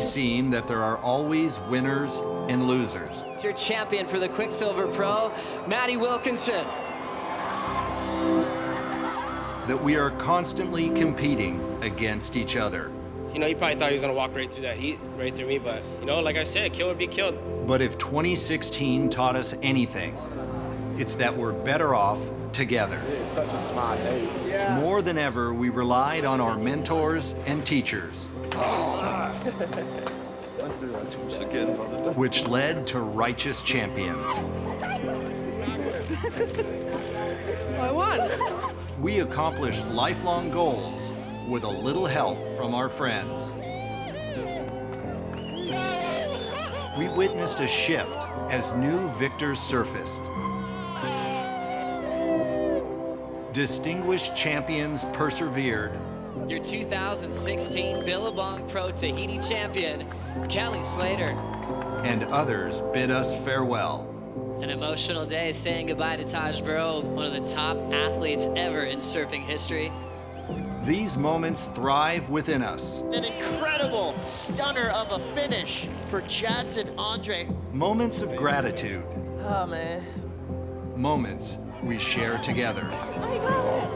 seem that there are always winners and losers. It's your champion for the Quicksilver Pro, Maddie Wilkinson. That we are constantly competing against each other. You know, he probably thought he was gonna walk right through that heat, right through me, but, you know, like I said, kill or be killed. But if 2016 taught us anything, it's that we're better off together. It's such a smart day. Yeah. More than ever, we relied on our mentors and teachers, which led to righteous champions. I won. We accomplished lifelong goals with a little help from our friends. We witnessed a shift as new victors surfaced. Distinguished champions persevered. Your 2016 Billabong Pro Tahiti champion, Kelly Slater. And others bid us farewell. An emotional day saying goodbye to Taj Burrow, one of the top athletes ever in surfing history. These moments thrive within us. An incredible stunner of a finish for Jadson Andre. Moments of gratitude. Oh, man. Moments we share together. I got it.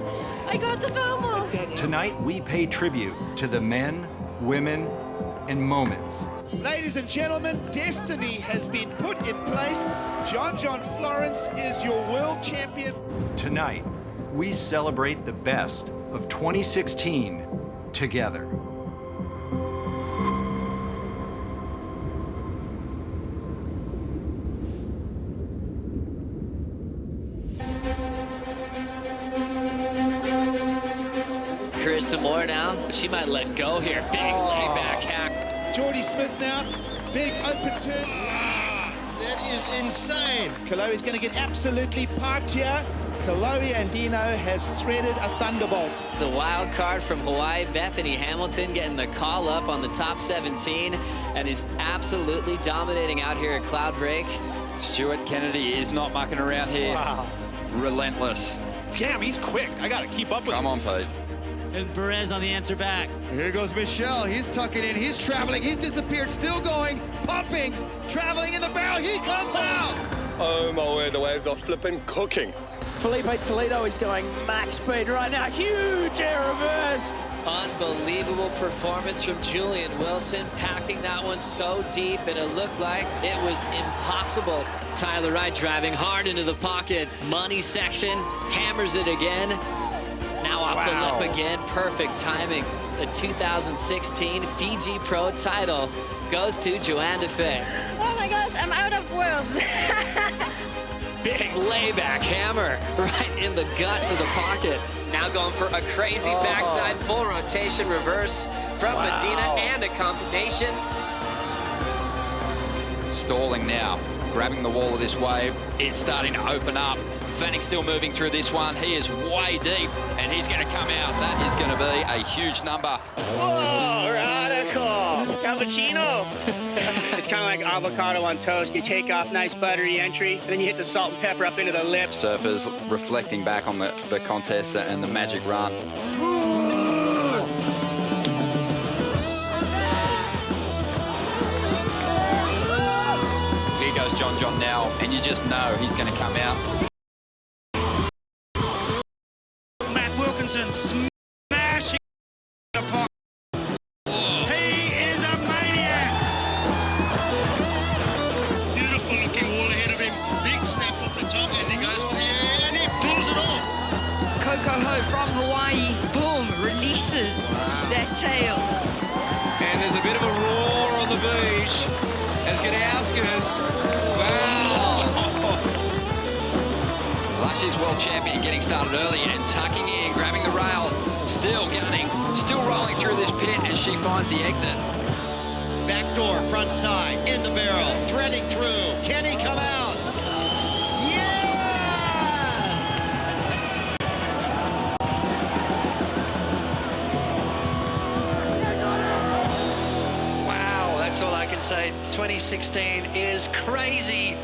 I got the Belmont. Tonight we pay tribute to the men, women, and moments. Ladies and gentlemen, destiny has been put in place. John Florence is your world champion. Tonight, we celebrate the best of 2016 together. Carissa Moore now, but she might let go here. Big layback hack. Geordie Smith now, big open turn. That is insane. Kaloi's going to get absolutely parked here. Kaloi Andino has threaded a thunderbolt. The wild card from Hawaii, Bethany Hamilton, getting the call up on the top 17 and is absolutely dominating out here at Cloudbreak. Stuart Kennedy is not mucking around here. Wow. Relentless. Damn, he's quick. I got to keep up with him. Come on, Pete. And Perez on the answer back. Here goes Michelle. He's tucking in. He's traveling. He's disappeared. Still going. Pumping. Traveling in the barrel. He comes out. Oh my word, the waves are flipping cooking. Felipe Toledo is going max speed right now. Huge air reverse. Unbelievable performance from Julian Wilson, packing that one so deep, and it looked like it was impossible. Tyler Wright driving hard into the pocket. Money section, hammers it again. Now off the lip again, perfect timing. The 2016 Fiji Pro title goes to Joanne Defay. Oh my gosh, I'm out of words. Big layback hammer right in the guts of the pocket. Now going for a crazy backside full rotation reverse from Medina and a combination. Stalling now, grabbing the wall of this wave. It's starting to open up. Fennick still moving through this one. He is way deep, and he's going to come out. That is going to be a huge number. Whoa, radical. Cappuccino. It's kind of like avocado on toast. You take off nice buttery entry, and then you hit the salt and pepper up into the lips. Surfers reflecting back on the contest and the magic run. Here goes John now, and you just know he's going to come out. Matt Wilkinson smashing the pocket. He is a maniac. Beautiful looking wall ahead of him. Big snap off the top as he goes for the air, and he pulls it off. Coco Ho from Hawaii, boom, releases that tail. And there's a bit of a roar on the beach as Gadauskas, wow. Lush's world champion getting started early and tucking in, grabbing the rail, still gunning, still rolling through this pit, and she finds the exit. Backdoor, front side, in the barrel, threading through. Can he come out? Yes! Wow, that's all I can say. 2016 is crazy.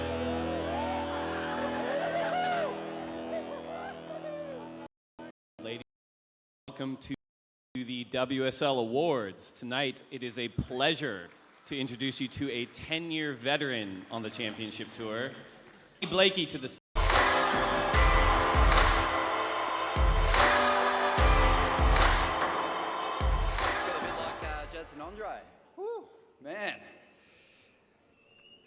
Welcome to the WSL Awards. Tonight, it is a pleasure to introduce you to a 10-year veteran on the championship tour. Blakey to the Judson Andre. Whew, man.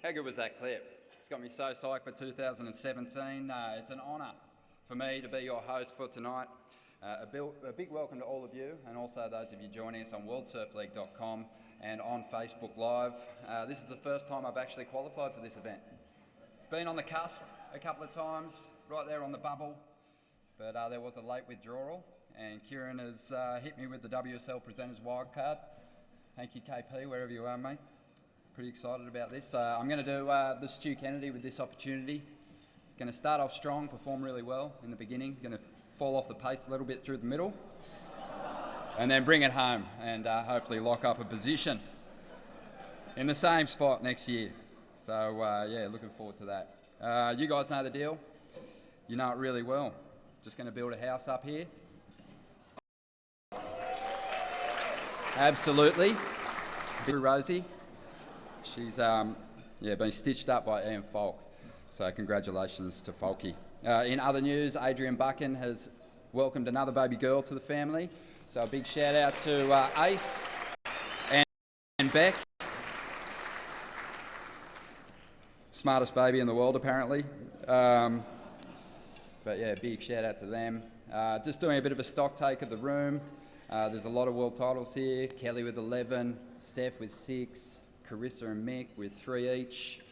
How good was that clip? It's got me so psyched for 2017. It's an honour for me to be your host for tonight. A big welcome to all of you, and also those of you joining us on worldsurfleague.com and on Facebook Live. This is the first time I've actually qualified for this event. Been on the cusp a couple of times, right there on the bubble, but there was a late withdrawal, and Kieran has hit me with the WSL Presenters wildcard. Thank you, KP, wherever you are, mate. Pretty excited about this. I'm going to do the Stu Kennedy with this opportunity. Going to start off strong, perform really well in the beginning. Going to fall off the pace a little bit through the middle, and then bring it home and hopefully lock up a position in the same spot next year. So yeah, looking forward to that. You guys know the deal. You know it really well. Just going to build a house up here. Absolutely. Rosie. She's been stitched up by Ian Falk. So congratulations to Falky. In other news, Adrian Buchan has welcomed another baby girl to the family. So a big shout out to Ace and Beck. Smartest baby in the world, apparently. But yeah, big shout out to them. Just doing a bit of a stock take of the room. There's a lot of world titles here. Kelly with 11, Steph with 6, Carissa and Mick with 3 each.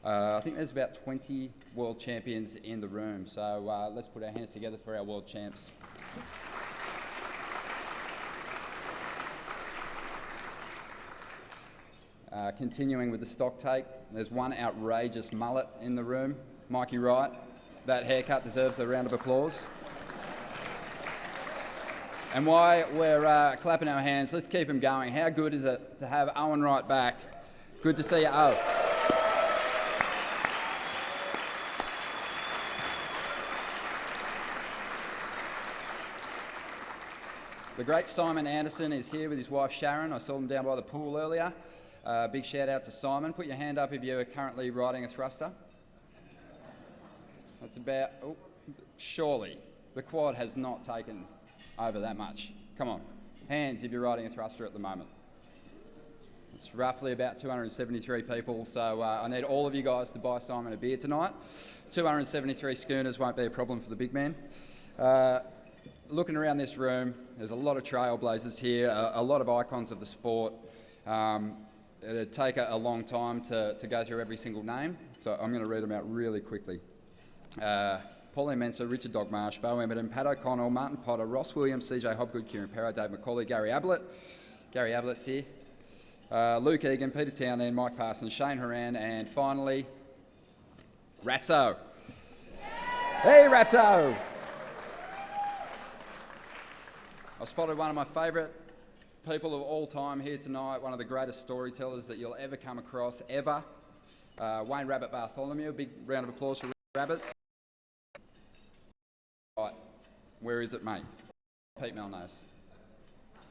I think there's about 20 world champions in the room. So let's put our hands together for our world champs. Continuing with the stock take, there's one outrageous mullet in the room. Mikey Wright. That haircut deserves a round of applause. And while we're clapping our hands, let's keep them going. How good is it to have Owen Wright back? Good to see you, O. The great Simon Anderson is here with his wife Sharon. I saw them down by the pool earlier. Big shout out to Simon. Put your hand up if you're currently riding a thruster. That's about, oh, surely the quad has not taken over that much. Come on, hands if you're riding a thruster at the moment. It's roughly about 273 people, so I need all of you guys to buy Simon a beer tonight. 273 schooners won't be a problem for the big man. Looking around this room, there's a lot of trailblazers here, a lot of icons of the sport. It'd take a long time to go through every single name, so I'm going to read them out really quickly. Pauline Mensah, Richard Dogmarsh, Bo Emmerton, Pat O'Connell, Martin Potter, Ross Williams, CJ Hobgood, Kieran Perro, Dave McCauley, Gary Ablett. Gary Ablett's here. Luke Egan, Peter Townend, Mike Parsons, Shane Horan, and finally, Ratso. Hey, Ratso! I spotted one of my favourite people of all time here tonight, one of the greatest storytellers that you'll ever come across, ever. Wayne Rabbit Bartholomew. A big round of applause for Rabbit. Right, where is it, mate? Pete Mel knows.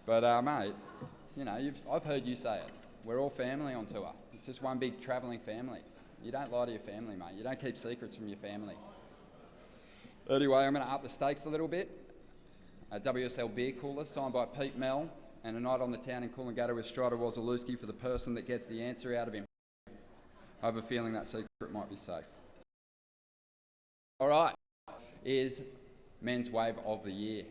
But mate, you know, I've heard you say it. We're all family on tour. It's just one big travelling family. You don't lie to your family, mate. You don't keep secrets from your family. Anyway, I'm going to up the stakes a little bit. A WSL beer cooler signed by Pete Mel, and a night on the town in Coolangatta with Strider Wozalewski for the person that gets the answer out of him. I have a feeling that secret might be safe. All right, is Men's Wave of the Year.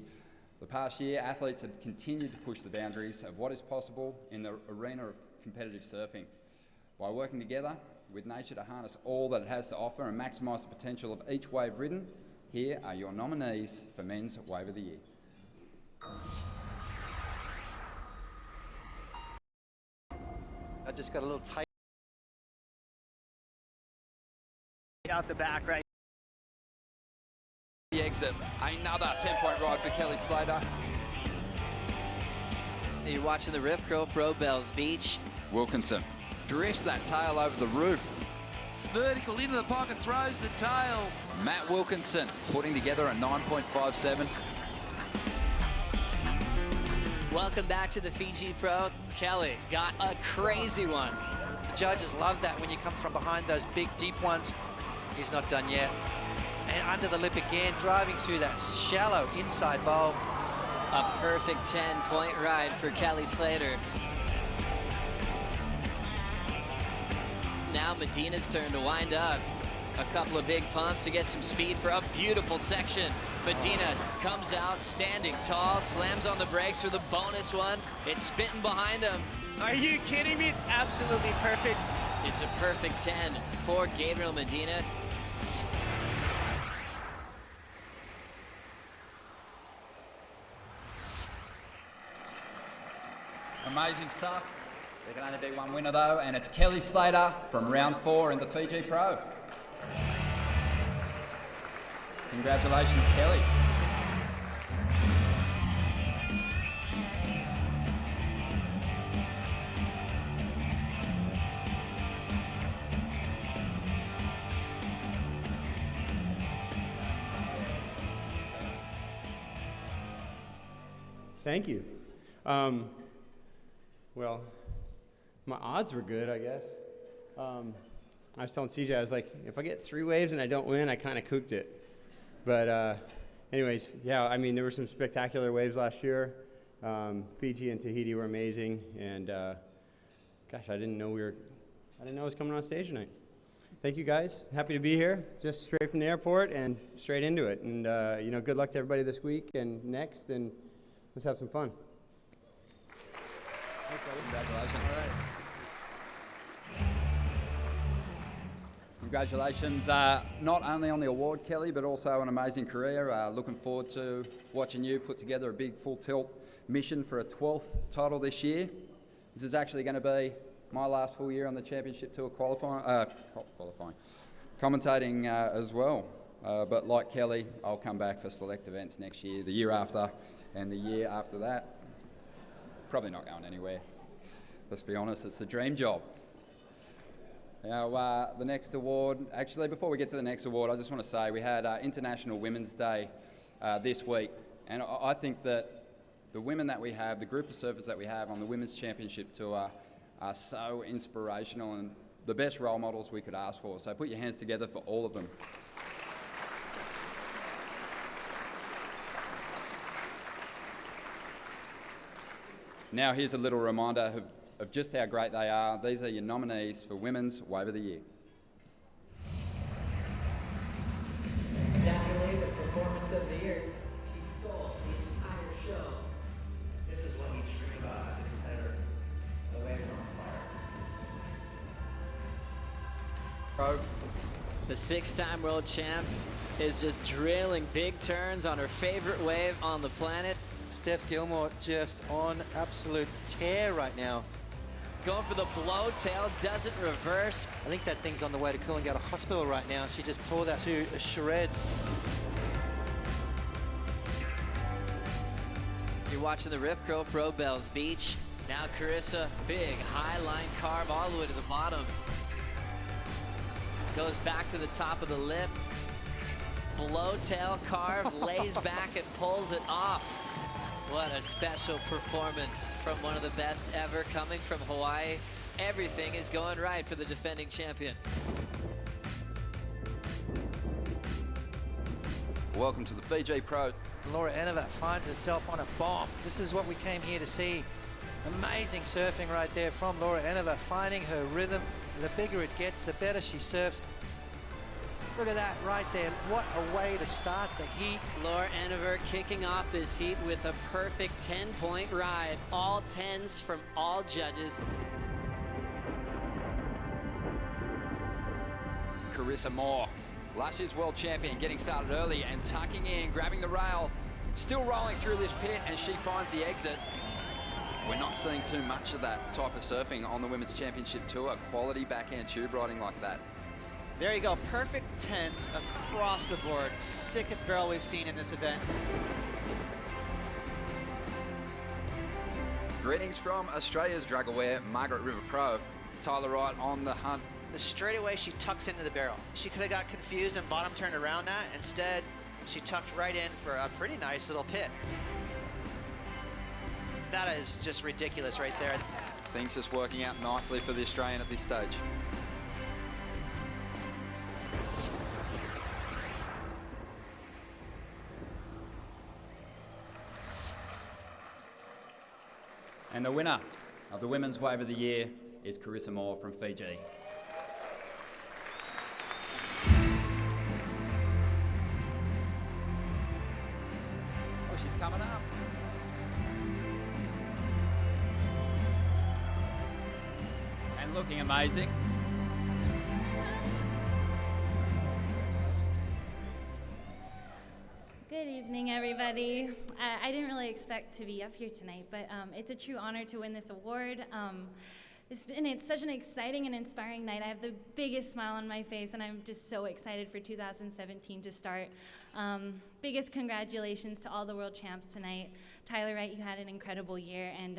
The past year, athletes have continued to push the boundaries of what is possible in the arena of competitive surfing. By working together with nature to harness all that it has to offer and maximise the potential of each wave ridden, here are your nominees for Men's Wave of the Year. I just got a little tight. Out the back, right? The exit, another 10-point ride for Kelly Slater. You're watching the Rip Curl Pro Bells Beach. Wilkinson drifts that tail over the roof. Vertical into the pocket, throws the tail. Matt Wilkinson putting together a 9.57. Welcome back to the Fiji Pro. Kelly got a crazy one. The judges love that when you come from behind those big, deep ones. He's not done yet. And under the lip again, driving through that shallow inside bowl. A perfect 10-point ride for Kelly Slater. Now Medina's turn to wind up. A couple of big pumps to get some speed for a beautiful section. Medina comes out standing tall, slams on the brakes for the bonus one. It's spitting behind him. Are you kidding me? It's absolutely perfect. It's a perfect 10 for Gabriel Medina. Amazing stuff. There can only be one winner though, and it's Kelly Slater from round 4 in the Fiji Pro. Congratulations, Kelly. Thank you. Well, my odds were good, I guess. I was telling CJ, I was like, if I get 3 waves and I don't win, I kind of cooked it. But anyways, yeah, I mean, there were some spectacular waves last year. Fiji and Tahiti were amazing, and gosh, I didn't know I was coming on stage tonight. Thank you guys. Happy to be here, just straight from the airport and straight into it. And good luck to everybody this week and next, and let's have some fun. Congratulations. All right. Congratulations, not only on the award, Kelly, but also an amazing career. Looking forward to watching you put together a big full tilt mission for a 12th title this year. This is actually going to be my last full year on the championship tour commentating as well. But like Kelly, I'll come back for select events next year, the year after, and the year after that. Probably not going anywhere. Let's be honest, it's the dream job. Now, the next award, actually, before we get to the next award, I just want to say we had International Women's Day this week, and I think that the women that we have, the group of surfers that we have on the Women's Championship Tour are so inspirational and the best role models we could ask for. So put your hands together for all of them. Now here's a little reminder of just how great they are. These are your nominees for Women's Wave of the Year. Definitely the performance of the year. She stole the entire show. This is what you dream about as a competitor. The wave on fire. The 6-time world champ is just drilling big turns on her favorite wave on the planet. Steph Gilmore just on absolute tear right now. Going for the blowtail, doesn't reverse. I think that thing's on the way to Coolangatta Hospital right now. She just tore that to shreds. You're watching the Rip Curl Pro Bells Beach. Now Carissa, big high line carve all the way to the bottom. Goes back to the top of the lip. Blowtail carve, lays back and pulls it off. What a special performance from one of the best ever coming from Hawaii. Everything is going right for the defending champion. Welcome to the Fiji Pro. Laura Enever finds herself on a bomb. This is what we came here to see. Amazing surfing right there from Laura Enever, finding her rhythm. The bigger it gets, the better she surfs. Look at that right there. What a way to start the heat. Laura Enever kicking off this heat with a perfect 10-point ride. All 10s from all judges. Carissa Moore, last year's world champion, getting started early and tucking in, grabbing the rail, still rolling through this pit, and she finds the exit. We're not seeing too much of that type of surfing on the Women's Championship Tour, quality backhand tube riding like that. There you go, perfect 10s across the board. Sickest barrel we've seen in this event. Greetings from Australia's drug-aware Margaret River Pro. Tyler Wright on the hunt. The straightaway she tucks into the barrel. She could have got confused and bottom turned around that. Instead, she tucked right in for a pretty nice little pit. That is just ridiculous right there. Things just working out nicely for the Australian at this stage. And the winner of the Women's Wave of the Year is Carissa Moore from Fiji. Oh, she's coming up. And looking amazing. Good evening, everybody. I didn't really expect to be up here tonight, but it's a true honor to win this award. It's such an exciting and inspiring night. I have the biggest smile on my face, and I'm just so excited for 2017 to start. Biggest congratulations to all the world champs tonight. Tyler Wright, you had an incredible year, and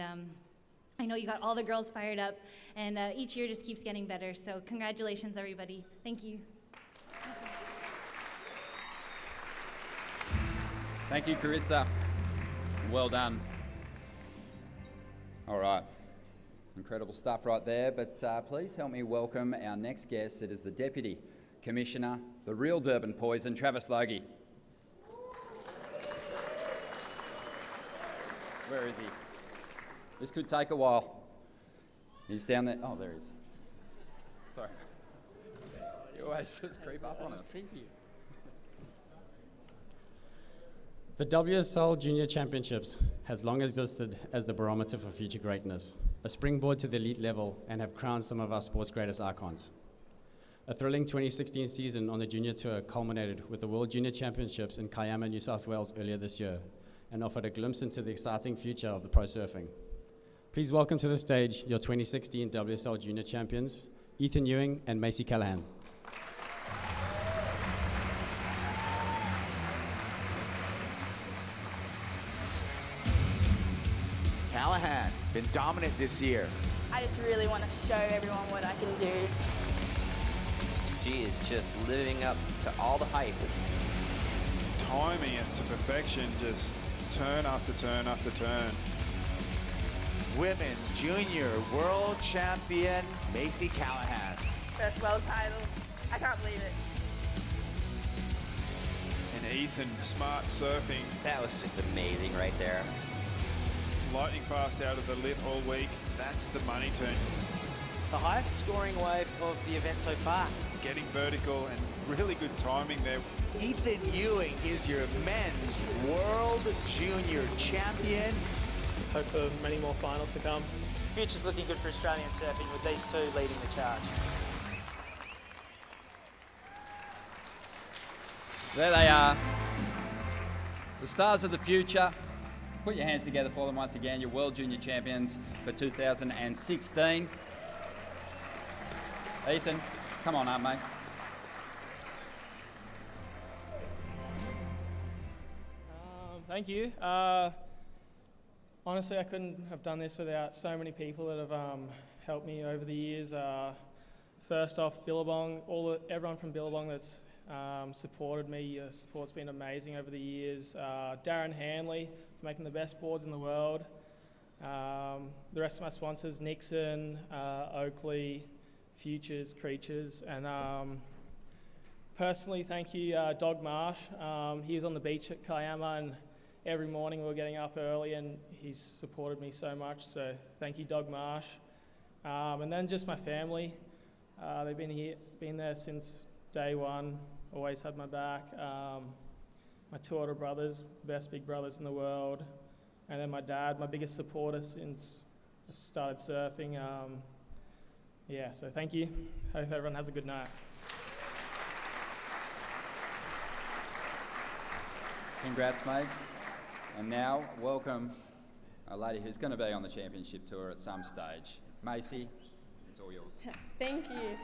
I know you got all the girls fired up, and each year just keeps getting better. So congratulations, everybody. Thank you. Thank you, Carissa. Well done. All right. Incredible stuff right there, but please help me welcome our next guest. It is the Deputy Commissioner, the real Durban Poison, Travis Logie. Where is he? This could take a while. He's down there. Oh, there he is. Sorry. You always just creep up on us. The WSL Junior Championships has long existed as the barometer for future greatness, a springboard to the elite level, and have crowned some of our sport's greatest icons. A thrilling 2016 season on the junior tour culminated with the World Junior Championships in Kiama, New South Wales earlier this year, and offered a glimpse into the exciting future of the pro surfing. Please welcome to the stage your 2016 WSL Junior Champions, Ethan Ewing and Macy Callahan. Callahan, been dominant this year. I just really want to show everyone what I can do. She is just living up to all the hype. Timing it to perfection, just turn after turn after turn. Women's Junior World Champion, Macy Callahan. First world title. I can't believe it. And Ethan, smart surfing. That was just amazing right there. Lightning fast out of the lip all week. That's the money turn. The highest scoring wave of the event so far. Getting vertical and really good timing there. Ethan Ewing is your men's World Junior Champion. Hope for many more finals to come. Future's looking good for Australian surfing with these two leading the charge. There they are. The stars of the future. Put your hands together for them once again, your World Junior Champions for 2016. Ethan, come on up, mate. Thank you. Honestly, I couldn't have done this without so many people that have helped me over the years. First off, Billabong, everyone from Billabong that's supported me. Your support's been amazing over the years. Darren Hanley, for making the best boards in the world. The rest of my sponsors, Nixon, Oakley, Futures, Creatures, and personally, thank you, Dog Marsh. He was on the beach at Kiama, and every morning we were getting up early, and he's supported me so much, so thank you, Dog Marsh. And then just my family. They've been there since day one, always had my back. My two older brothers, best big brothers in the world. And then my dad, my biggest supporter since I started surfing. Yeah, so thank you. Hope everyone has a good night. Congrats, mate. And now, welcome a lady who's going to be on the championship tour at some stage. Macy, it's all yours. Thank you.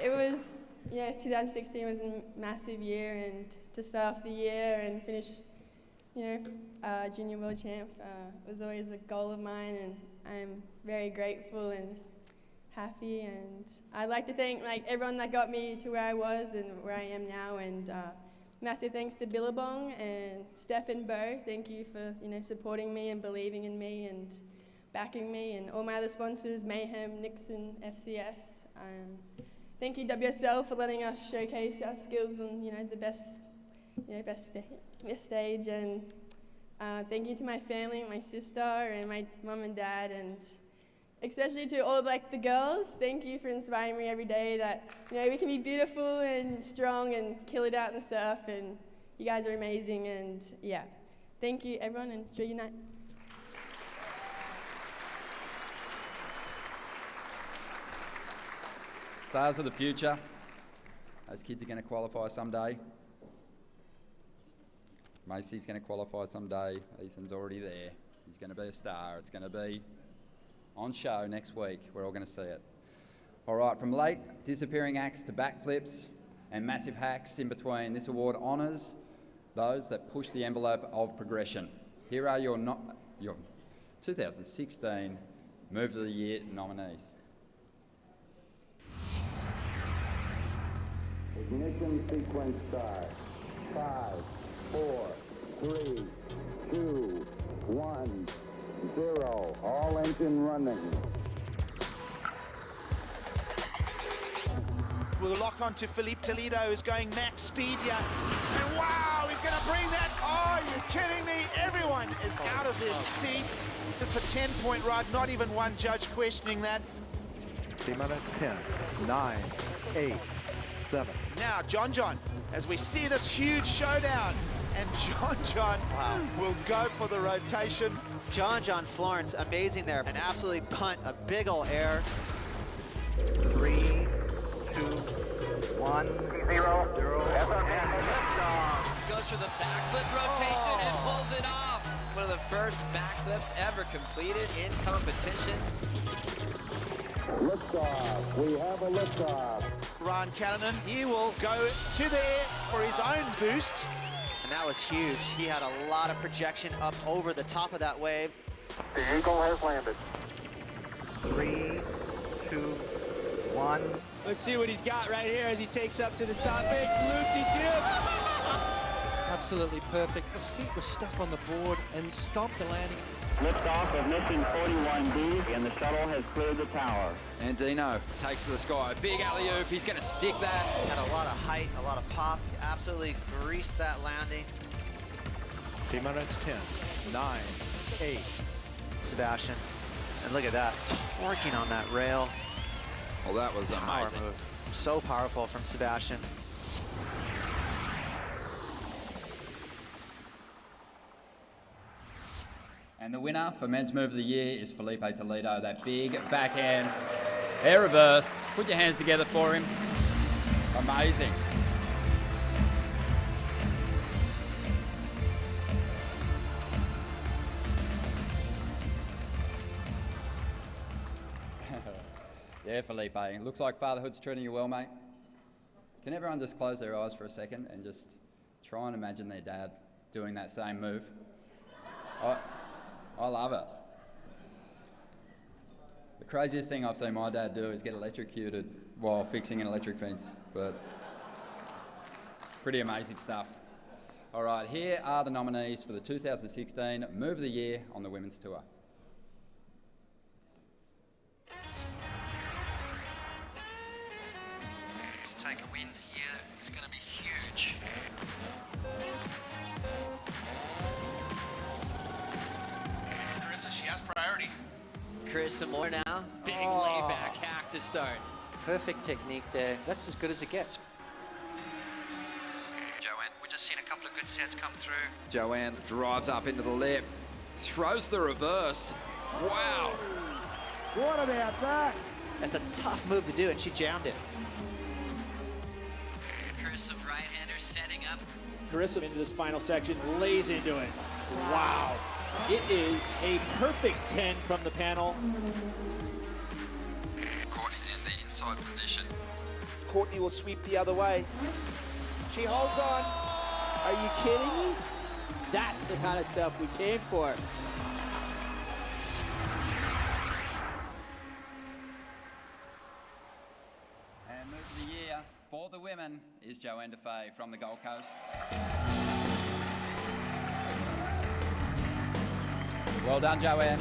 It was, 2016 was a massive year, and to start off the year and finish, junior world champ was always a goal of mine, and I'm very grateful and happy, and I'd like to thank everyone that got me to where I was and where I am now, and massive thanks to Billabong and Steph and Bo. Thank you for supporting me and believing in me, and backing me, and all my other sponsors, Mayhem, Nixon, FCS. Thank you WSL for letting us showcase our skills on the best stage, and thank you to my family, my sister, and my mum and dad, and especially to all the girls. Thank you for inspiring me every day that we can be beautiful and strong and kill it out in the surf, and you guys are amazing, and yeah, thank you everyone, and enjoy your night. Stars of the future. Those kids are going to qualify someday. Macy's going to qualify someday. Ethan's already there. He's going to be a star. It's going to be on show next week. We're all going to see it. All right, from late disappearing acts to backflips and massive hacks in between, this award honours those that push the envelope of progression. Here are your 2016 Move of the Year nominees. Ignition sequence start. 5, 4, 3, 2, 1, 0. All engine running. We'll lock on to Filipe Toledo, who's going max speed here. And wow, he's going to bring that. Oh, you're kidding me. Everyone is out of their seats. It's a 10-point ride, not even one judge questioning that. T-minus 10, 9, 8, 7. Now, John, as we see this huge showdown, and John will go for the rotation. John Florence, amazing there, and absolutely punt a big ol' air. 3, 2, 1, 0. Goes for the backflip rotation and pulls it off. One of the first backflips ever completed in competition. Liftoff. We have a liftoff. Ryan Callanan, he will go to the air for his own boost. And that was huge. He had a lot of projection up over the top of that wave. The Eagle has landed. 3, 2, 1. Let's see what he's got right here as he takes up to the top. Big loop-de-dip. Absolutely perfect. The feet were stuck on the board and stopped the landing. Liftoff of mission 41B, and the shuttle has cleared the tower. And Dino takes to the sky. Big alley-oop. He's going to stick that. Had a lot of height, a lot of pop. He absolutely greased that landing. T-minus 10, 9, 8. Sebastian. And look at that, torquing on that rail. Well, that was amazing. Move. So powerful from Sebastian. And the winner for Men's Move of the Year is Filipe Toledo. That big backhand air reverse. Put your hands together for him. Amazing. Yeah, Filipe. Looks like fatherhood's treating you well, mate. Can everyone just close their eyes for a second and just try and imagine their dad doing that same move? I love it. The craziest thing I've seen my dad do is get electrocuted while fixing an electric fence, but pretty amazing stuff. All right, here are the nominees for the 2016 Move of the Year on the Women's Tour. To take a win here is going to be huge. She has priority. Carissa Moore now. Big layback hack to start. Perfect technique there. That's as good as it gets. Joanne, we've just seen a couple of good sets come through. Joanne drives up into the lip, throws the reverse. Wow. What about that? That's a tough move to do, and she jammed it. Carissa right-hander setting up. Carissa into this final section, lays into it. Wow. It is a perfect 10 from the panel. Caught in the inside position. Courtney will sweep the other way. She holds on. Are you kidding me? That's the kind of stuff we came for. And Move of the Year for the women is Joanne Defay from the Gold Coast. Well done, Joanne.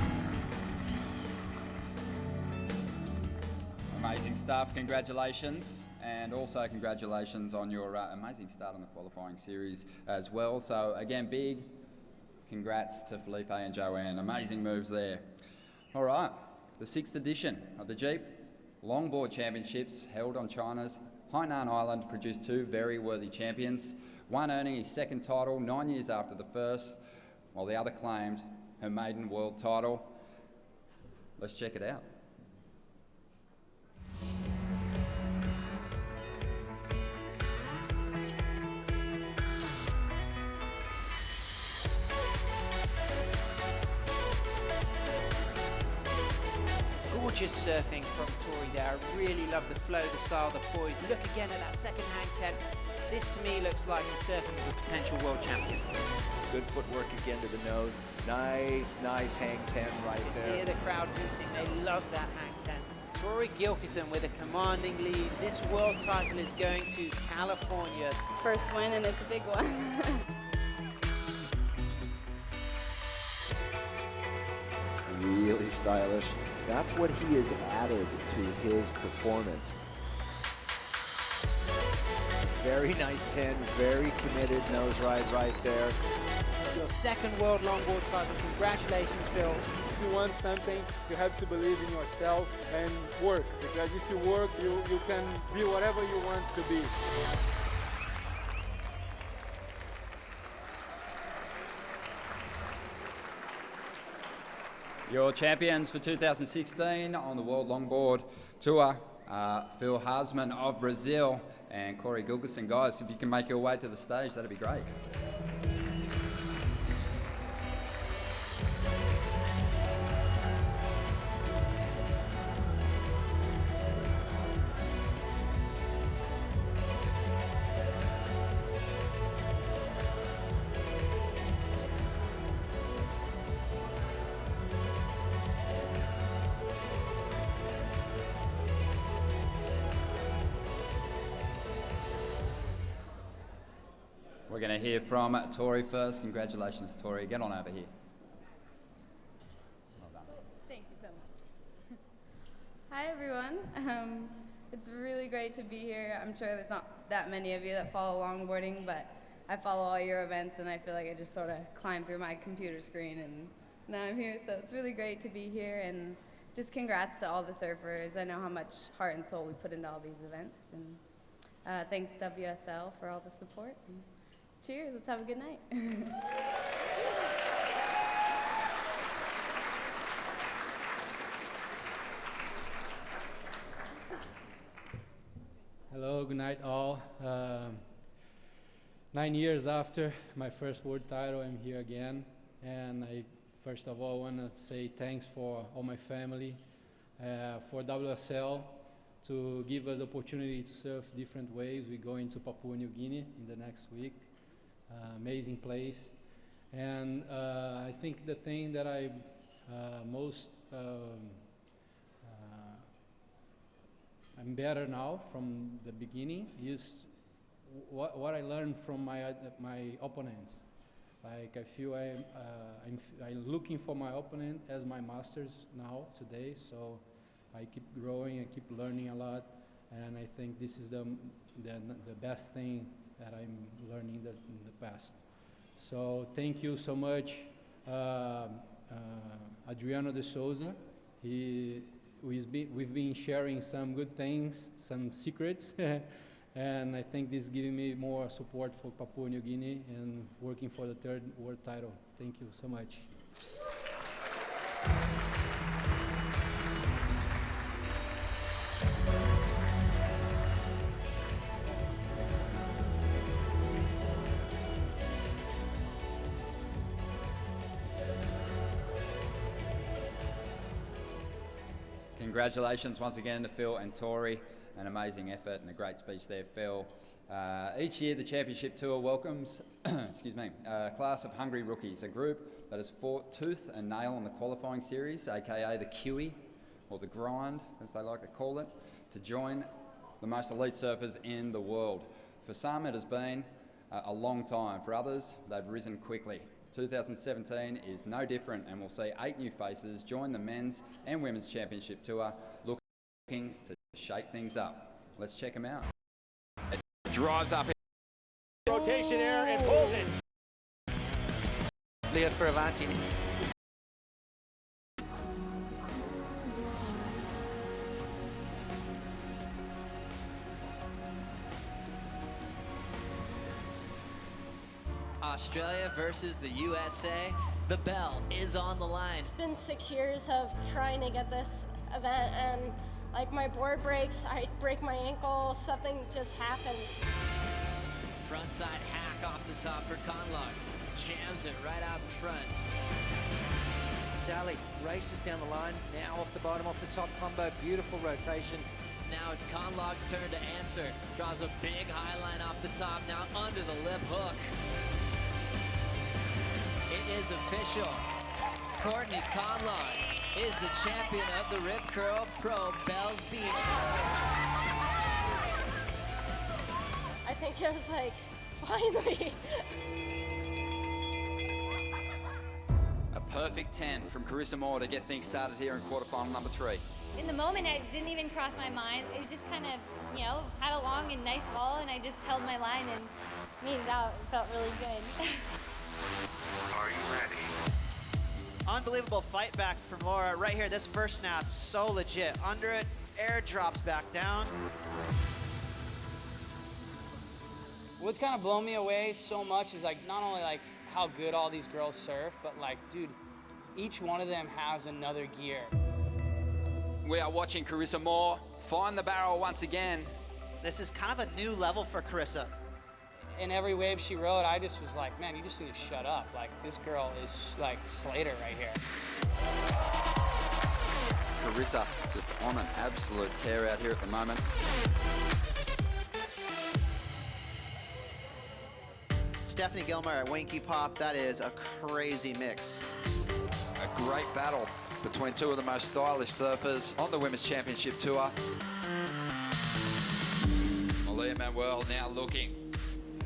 Amazing stuff, congratulations. And also congratulations on your amazing start on the qualifying series as well. So again, big congrats to Felipe and Joanne. Amazing moves there. All right, the 6th edition of the Jeep Longboard Championships held on China's Hainan Island produced 2 very worthy champions, one earning his 2nd title 9 years after the first, while the other claimed her maiden world title. Let's check it out. Gorgeous surfing from Tori there. I really love the flow, the style, the poise. Look again at that second hang 10. This to me looks like the surfing of a potential world champion. Good footwork again to the nose. Nice hang 10 right there. Hear the crowd hooting. They love that hang 10. Tori Gilkyson with a commanding lead. This world title is going to California. First win, and it's a big one. Really stylish. That's what he has added to his performance. Very nice 10, very committed nose ride right there. Your 2nd world longboard title. Congratulations, Phil. If you want something, you have to believe in yourself and work. Because if you work, you can be whatever you want to be. Your champions for 2016 on the World Longboard Tour, Phil Haasman of Brazil and Corey Gilkyson. Guys, if you can make your way to the stage, that'd be great. We're going to hear from Tori first. Congratulations, Tori. Get on over here. Well done. Thank you so much. Hi, everyone. It's really great to be here. I'm sure there's not that many of you that follow longboarding, but I follow all your events, and I feel like I just sort of climbed through my computer screen, and now I'm here. So it's really great to be here, and just congrats to all the surfers. I know how much heart and soul we put into all these events, and thanks WSL for all the support. Cheers, let's have a good night. Hello, good night all. 9 years after my first world title, I'm here again. And I first of all want to say thanks for all my family, for WSL, to give us opportunity to surf different waves. We're going to Papua New Guinea in the next week. Amazing place. And I think the thing that I most I'm better now from the beginning is what I learned from my opponents. Like I feel I'm looking for my opponent as my masters now today. So I keep growing, I keep learning a lot, and I think this is the best thing that I'm learning in the past. So thank you so much, Adriano de Souza. We've been sharing some good things, some secrets, and I think this is giving me more support for Papua New Guinea and working for the 3rd world title. Thank you so much. Congratulations once again to Phil and Tori. An amazing effort and a great speech there, Phil. Each year the Championship Tour welcomes a class of hungry rookies, a group that has fought tooth and nail on the qualifying series, aka the Kiwi, or the grind as they like to call it, to join the most elite surfers in the world. For some it has been a long time, for others they've risen quickly. 2017 is no different, and we'll see 8 new faces join the men's and women's championship tour looking to Shake things up. Let's check them out. It drives up. Rotation air and pulls it. Leah Firavanti. Australia versus the USA. The bell is on the line. It's been 6 years of trying to get this event, and like my board breaks, I break my ankle, something just happens. Frontside hack off the top for Conlogue. Jams it right out in front. Sally races down the line, now off the bottom, off the top combo. Beautiful rotation. Now it's Conlogue's turn to answer. Draws a big high line off the top, now under the lip hook. It is official. Courtney Conlogue is the champion of the Rip Curl Pro Bells Beach. I think it was like, finally. A perfect 10 from Carissa Moore to get things started here in quarterfinal number 3. In the moment, it didn't even cross my mind. It just kind of, you know, had a long and nice ball, and I just held my line and made it out. It felt really good. Are you ready? Unbelievable fight back from Laura right here. This first snap, so legit. Under it, air drops back down. What's kind of blown me away so much is like not only like how good all these girls surf, but like, dude, each one of them has another gear. We are watching Carissa Moore find the barrel once again. This is kind of a new level for Carissa. In every wave she rode, I just was like, man, you just need to shut up. Like, this girl is like Slater right here. Carissa just on an absolute tear out here at the moment. Stephanie Gilmore at Winky Pop, that is a crazy mix. A great battle between two of the most stylish surfers on the Women's Championship Tour. Malia Manuel now looking.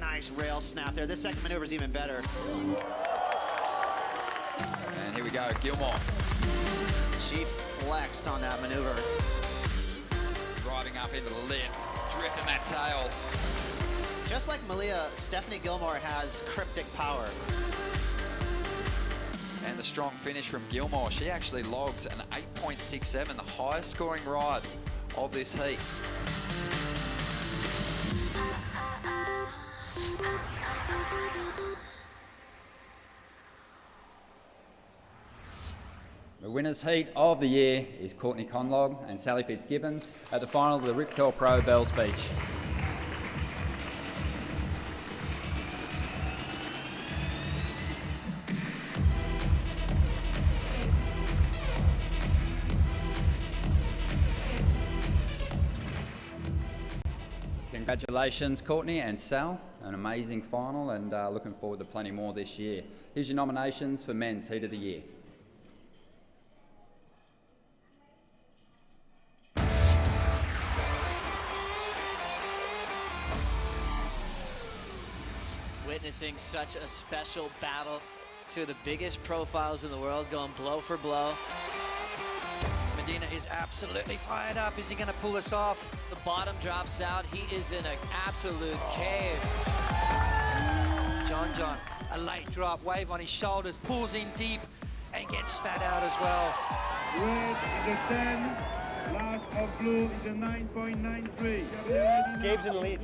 Nice rail snap there. This second maneuver is even better. And here we go, Gilmore. She flexed on that maneuver. Driving up into the lip, drifting that tail. Just like Malia, Stephanie Gilmore has cryptic power. And the strong finish from Gilmore. She actually logs an 8.67, the highest scoring ride of this heat. The winner's heat of the year is Courtney Conlogue and Sally Fitzgibbons at the final of the Rip Curl Pro Bells Beach. Congratulations, Courtney and Sal. An amazing final, and looking forward to plenty more this year. Here's your nominations for Men's Heat of the Year. Witnessing such a special battle. Two of the biggest profiles in the world going blow for blow. Medina is absolutely fired up. Is he going to pull this off? The bottom drops out. He is in an absolute cave. John, a late drop, wave on his shoulders, pulls in deep and gets spat out as well. Red is a 10, last of blue is a 9.93. Gabe's in the lead.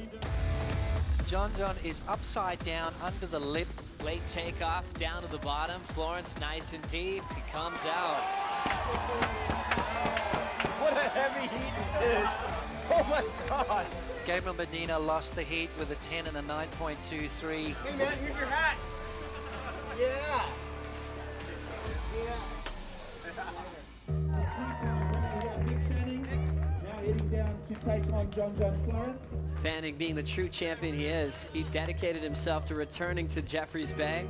John is upside down under the lip. Late takeoff down to the bottom. Florence nice and deep. He comes out. What a heavy heat this is. Oh my God. Gabriel Medina lost the heat with a 10 and a 9.23. Hey man, here's your hat. Yeah. Now heading down to take on John Florence. Fanning, being the true champion he is, he dedicated himself to returning to Jeffreys Bay.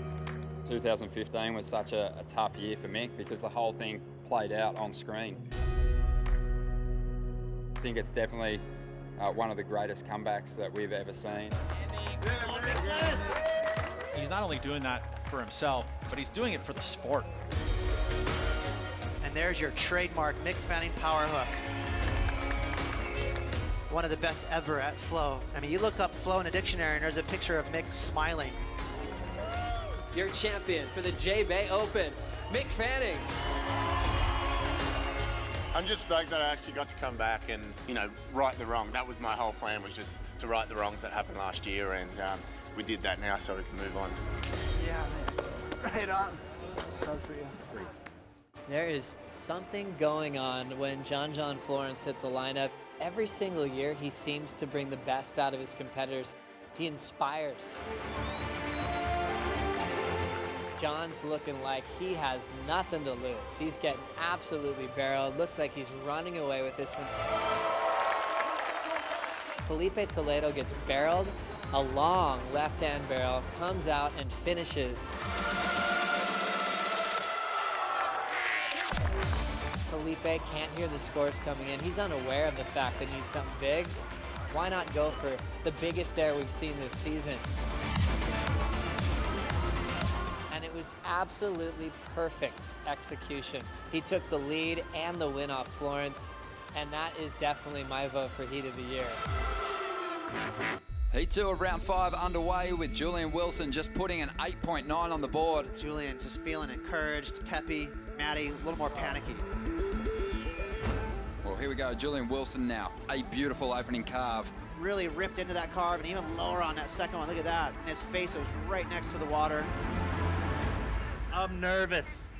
2015 was such a tough year for Mick because the whole thing played out on screen. I think it's definitely one of the greatest comebacks that we've ever seen. He's not only doing that for himself, but he's doing it for the sport. And there's your trademark Mick Fanning power hook. one of the best ever at flow. I mean, you look up flow in a dictionary and there's a picture of Mick smiling. Your champion for the J-Bay Open, Mick Fanning. I'm just stoked that I actually got to come back and, you know, right the wrong. That was my whole plan, was just to right the wrongs that happened last year, and we did that now so we can move on. Yeah, man. Right on. So for you. There is something going on when John Florence hit the lineup. Every single year, he seems to bring the best out of his competitors. He inspires. John's looking like he has nothing to lose. He's getting absolutely barreled. Looks like he's running away with this one. Felipe Toledo gets barreled, a long left-hand barrel, comes out and finishes. Felipe can't hear the scores coming in. He's unaware of the fact that he needs something big. Why not go for the biggest air we've seen this season? And it was absolutely perfect execution. He took the lead and the win off Florence, and that is definitely my vote for Heat of the Year. Heat 2 of round 5 underway with Julian Wilson just putting an 8.9 on the board. Julian just feeling encouraged, peppy. Maddie a little more panicky. Well, here we go, Julian Wilson now. A beautiful opening carve. Really ripped into that carve and even lower on that second one. Look at that. And his face was right next to the water. I'm nervous.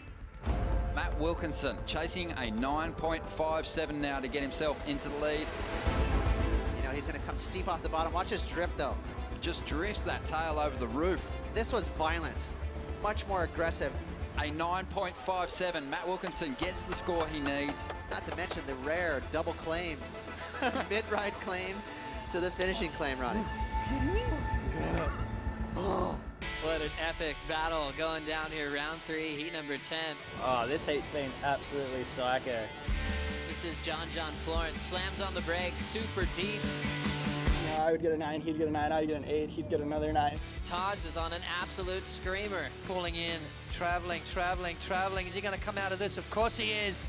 Matt Wilkinson chasing a 9.57 now to get himself into the lead. You know, he's going to come steep off the bottom. Watch his drift, though. Just drifts that tail over the roof. This was violent. Much more aggressive. A 9.57. Matt Wilkinson gets the score he needs. Not to mention the rare double claim. Mid-ride claim to the finishing claim, Ronnie. What an epic battle going down here, round 3, heat number 10. Oh, this heat's been absolutely psycho. This is John Florence, slams on the brakes, super deep. Yeah, I would get a 9, he'd get a 9, I'd get an 8, he'd get another 9. Taj is on an absolute screamer. Calling in, traveling. Is he going to come out of this? Of course he is.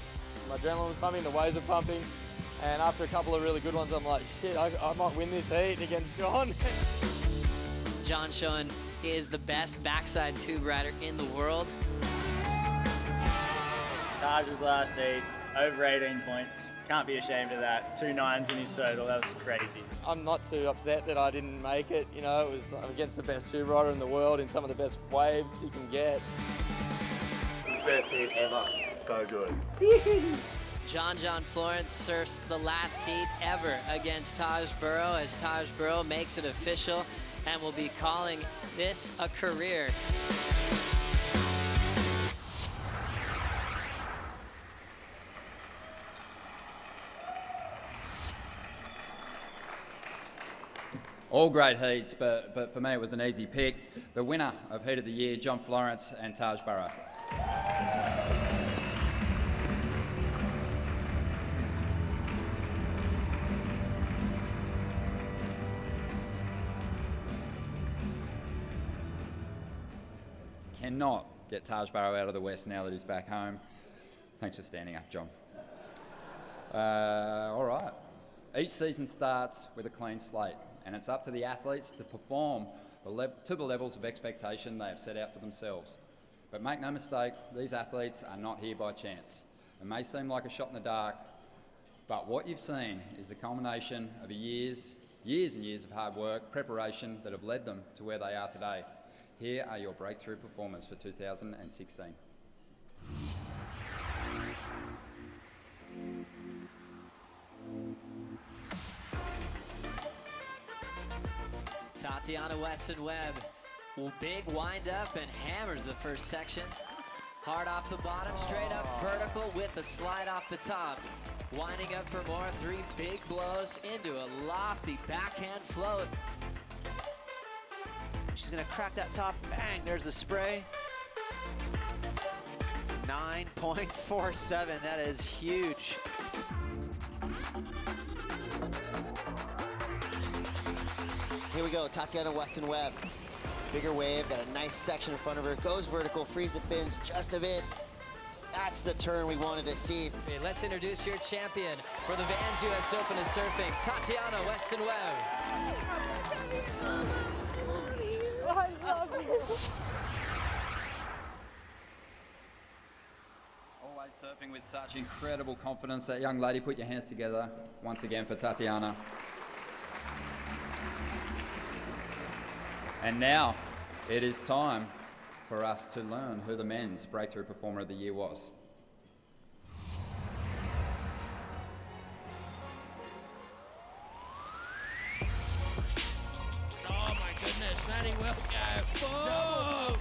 My adrenaline was pumping, the waves are pumping, and after a couple of really good ones, I'm like, shit, I might win this heat against John. John showing he is the best backside tube rider in the world. Taj's last heat, over 18 points. Can't be ashamed of that. 2 9s in his total, that was crazy. I'm not too upset that I didn't make it. You know, it was against the best tube rider in the world in some of the best waves you can get. Best heat ever. So good. John Florence surfs the last heat ever against Taj Burrow as Taj Burrow makes it official and will be calling this a career. All great heats, but for me it was an easy pick. The winner of Heat of the Year, John Florence and Taj Burrow. Cannot get Taj Burrow out of the West now that he's back home. Thanks for standing up, John. All right. Each season starts with a clean slate, and it's up to the athletes to perform to the levels of expectation they have set out for themselves. But make no mistake, these athletes are not here by chance. It may seem like a shot in the dark, but what you've seen is the culmination of years and years of hard work, preparation that have led them to where they are today. Here are your breakthrough performers for 2016. Tatiana Weston-Webb, big wind up and hammers the first section. Hard off the bottom, straight up vertical with a slide off the top. Winding up for more, 3 big blows into a lofty backhand float. She's gonna crack that top, bang, there's the spray. 9.47, that is huge. Here we go, Tatiana Weston-Webb. Bigger wave, got a nice section in front of her, goes vertical, frees the fins just a bit. That's the turn we wanted to see. Okay, let's introduce your champion for the Vans US Open of Surfing, Tatiana Weston Webb. I love you. Always surfing with such incredible confidence. That young lady, put your hands together once again for Tatiana. And now it is time for us to learn who the men's Breakthrough Performer of the Year was. Oh my goodness, Matty Wilco. Boom!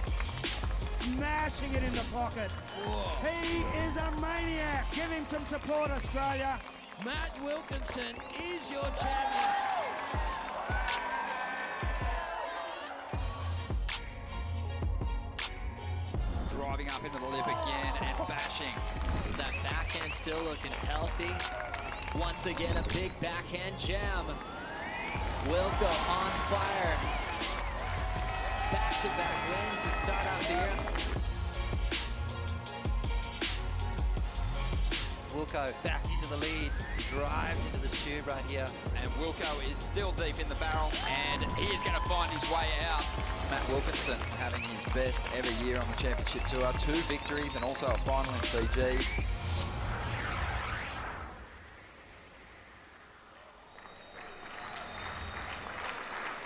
Smashing it in the pocket. Whoa. He is a maniac. Give him some support, Australia. Matt Wilkinson is your champion. Driving up into the lip again and bashing. That backhand still looking healthy. Once again, a big backhand jam. Wilco on fire. Back-to-back wins to start out the year. Wilco back into the lead. He drives into the tube right here. And Wilco is still deep in the barrel, and he is going to find his way out. Matt Wilkinson having his best ever year on the championship tour. 2 victories and also a final in Fiji.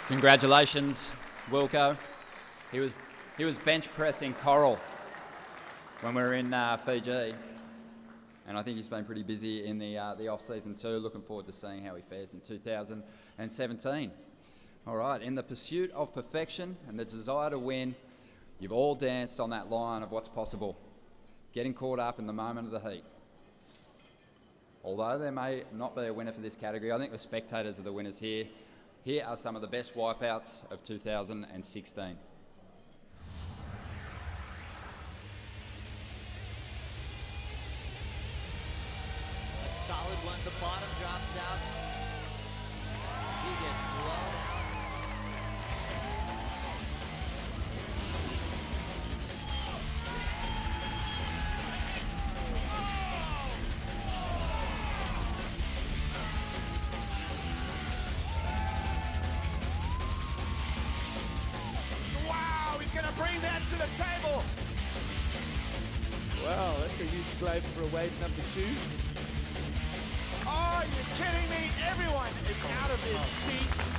Congratulations, Wilco. He was bench pressing Coral when we were in Fiji. And I think he's been pretty busy in the off-season too. Looking forward to seeing how he fares in 2017. All right, in the pursuit of perfection and the desire to win, you've all danced on that line of what's possible, getting caught up in the moment of the heat. Although there may not be a winner for this category, I think the spectators are the winners here. Here are some of the best wipeouts of 2016. A solid one at the bottom, drops out. He gets blown out. Wow, he's going to bring that to the table. Wow, that's a huge climb for a wave number 2. Oh, you're kidding me. Everyone is out of their seats.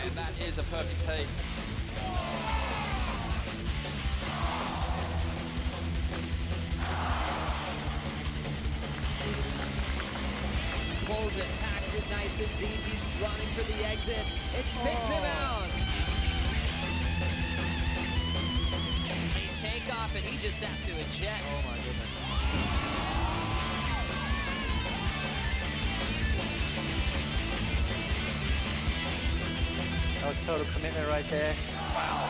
And that is a perfect heat. Pulls it, packs it nice and deep. He's running for the exit. It spits him out. They take off and he just has to eject. Oh my goodness. That was total commitment right there. Wow.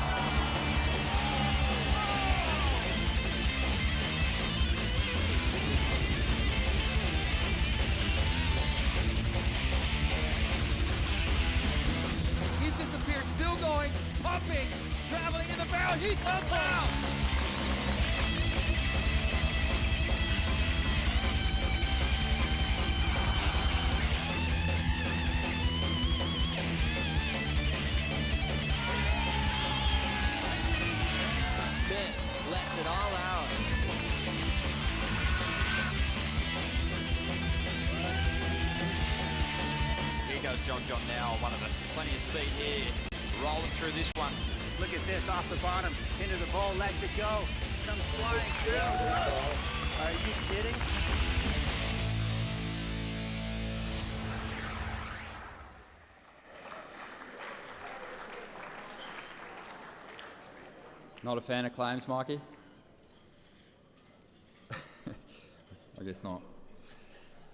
He's disappeared, still going, pumping, traveling in the barrel. He comes out. Fifth lets it all out. Here goes John now, one of the plenty of speed here. Rolling through this one. Look at this, off the bottom, into the bowl, lets it go. Comes flying through. Are you kidding? Not a fan of claims, Mikey? I guess not.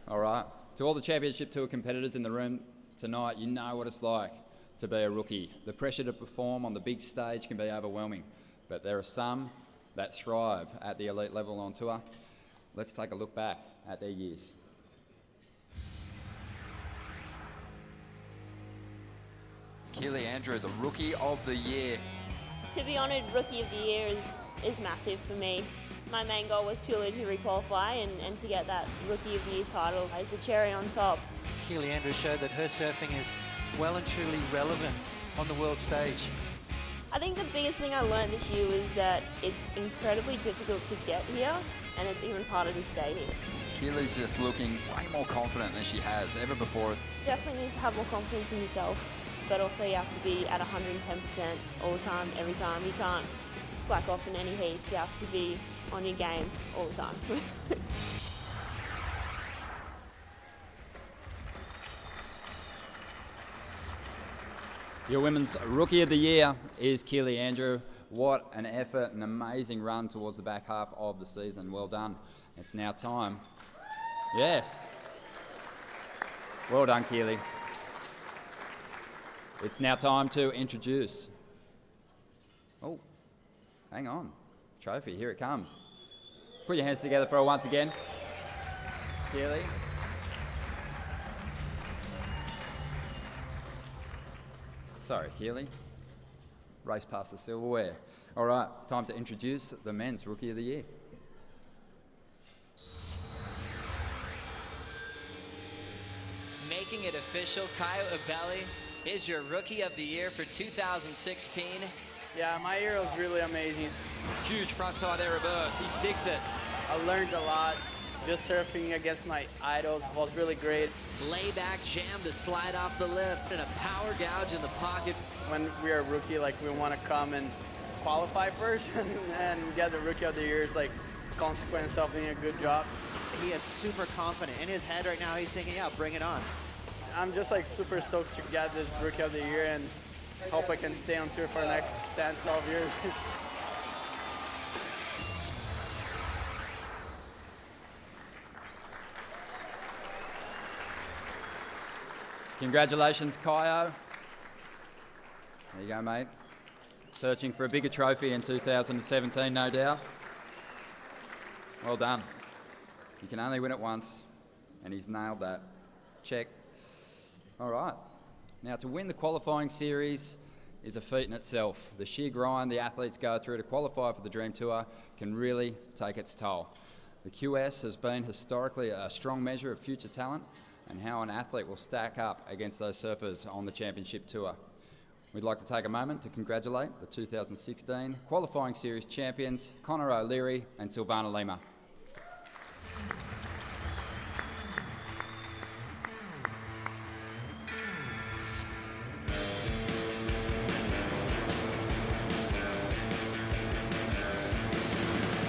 All right. To all the Championship Tour competitors in the room tonight, you know what it's like to be a rookie. The pressure to perform on the big stage can be overwhelming, but there are some that thrive at the elite level on tour. Let's take a look back at their years. Keely Andrew, the Rookie of the Year. To be honoured Rookie of the Year is massive for me. My main goal was purely to re-qualify and to get that Rookie of the Year title as the cherry on top. Keely Andrews showed that her surfing is well and truly relevant on the world stage. I think the biggest thing I learned this year was that it's incredibly difficult to get here, and it's even harder to stay here. Keely's just looking way more confident than she has ever before. Definitely need to have more confidence in yourself, but also you have to be at 110% all the time, every time. You can't slack off in any heats. You have to be on your game all the time. Your Women's Rookie of the Year is Keely Andrews. What an effort, an amazing run towards the back half of the season. Well done. It's now time. Yes. Well done, Keely. It's now time to introduce. Oh, hang on. Trophy, here it comes. Put your hands together for her once again. Keely. Sorry, Keely. Race past the silverware. All right, time to introduce the Men's Rookie of the Year. Making it official, Caio Ibelli is your Rookie of the Year for 2016. Yeah, my year was really amazing. Huge frontside air reverse. He sticks it. I learned a lot. Just surfing against my idols was really great. Layback jam to slide off the lip and a power gouge in the pocket. When we are a rookie, like we want to come and qualify first and get the Rookie of the Year is like consequence of doing a good job. He is super confident. In his head right now, he's thinking, yeah, bring it on. I'm just like super stoked to get this Rookie of the Year and hope I can stay on tour for the next 10, 12 years. Congratulations, Caio. There you go, mate. Searching for a bigger trophy in 2017, no doubt. Well done. You can only win it once, and he's nailed that. Check. All right. Now, to win the qualifying series is a feat in itself. The sheer grind the athletes go through to qualify for the Dream Tour can really take its toll. The QS has been historically a strong measure of future talent and how an athlete will stack up against those surfers on the Championship Tour. We'd like to take a moment to congratulate the 2016 qualifying series champions, Connor O'Leary and Silvana Lima.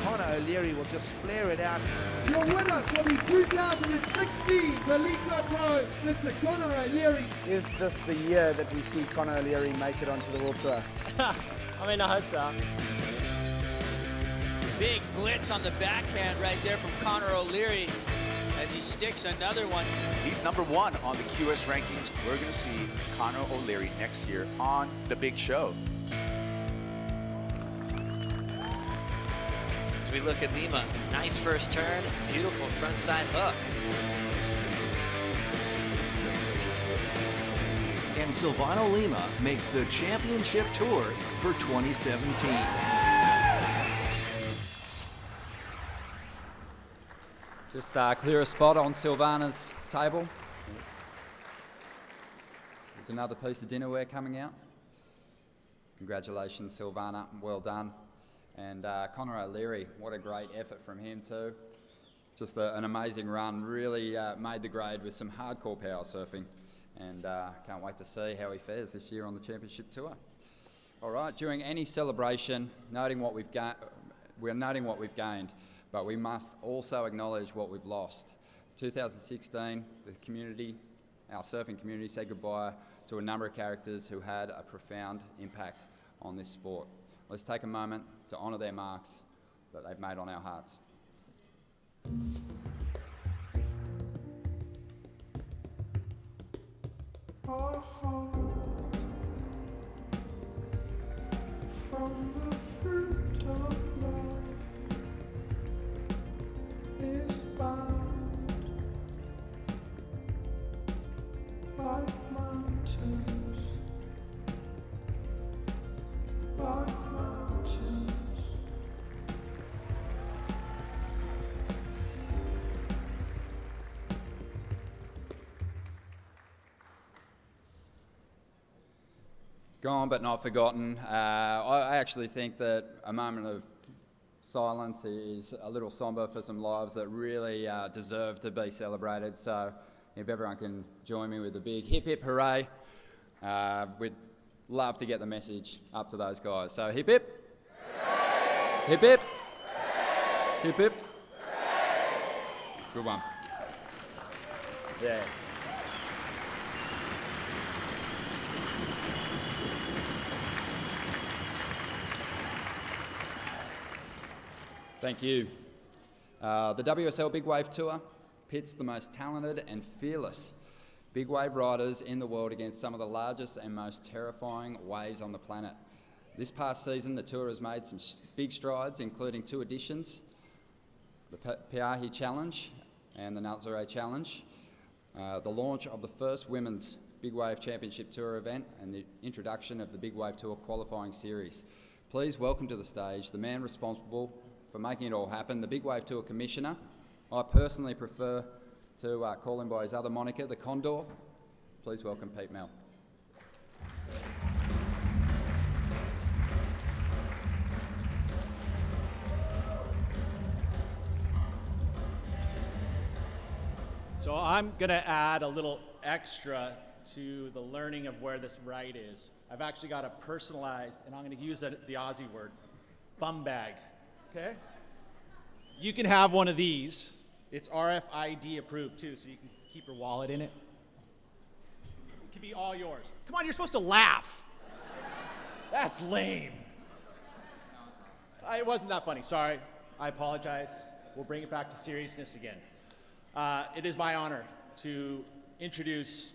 Connor O'Leary will just flare it out. Your winner for the 2016 Velika Pro, Mr. Connor O'Leary. Is this the year that we see Connor O'Leary make it onto the World Tour? I mean, I hope so. Big blitz on the backhand right there from Connor O'Leary as he sticks another one. He's number one on the QS rankings. We're going to see Connor O'Leary next year on the big show. As we look at Lima, nice first turn, beautiful frontside hook. And Silvana Lima makes the Championship Tour for 2017. Just clear a spot on Silvana's table. There's another piece of dinnerware coming out. Congratulations, Silvana. Well done. And Connor O'Leary, what a great effort from him too. Just an amazing run. Really made the grade with some hardcore power surfing. And can't wait to see how he fares this year on the Championship Tour. All right, during any celebration, we're noting what we've gained, but we must also acknowledge what we've lost. 2016, the community, our surfing community, said goodbye to a number of characters who had a profound impact on this sport. Let's take a moment to honour their marks that they've made on our hearts. From the fruit of love is bound like mountains, like mountains. Gone but not forgotten. I actually think that a moment of silence is a little somber for some lives that really deserve to be celebrated. So if everyone can join me with a big hip hip hooray, we'd love to get the message up to those guys. So hip hip, hip hip, hip hip. Good one. Yes. Thank you. The WSL Big Wave Tour pits the most talented and fearless big wave riders in the world against some of the largest and most terrifying waves on the planet. This past season, the tour has made some big strides, including 2 additions, the Piahi Challenge and the Nazare Challenge, the launch of the first Women's Big Wave Championship Tour event, and the introduction of the Big Wave Tour qualifying series. Please welcome to the stage the man responsible for making it all happen, the Big Wave Tour Commissioner. I personally prefer to call him by his other moniker, the Condor. Please welcome Pete Mel. So I'm going to add a little extra to the learning of where this ride is. I've actually got a personalized, and I'm going to use the Aussie word, bum bag. Okay? You can have one of these. It's RFID approved too, so you can keep your wallet in it. It can be all yours. Come on, you're supposed to laugh. That's lame. It wasn't that funny, sorry. I apologize. We'll bring it back to seriousness again. It is my honor to introduce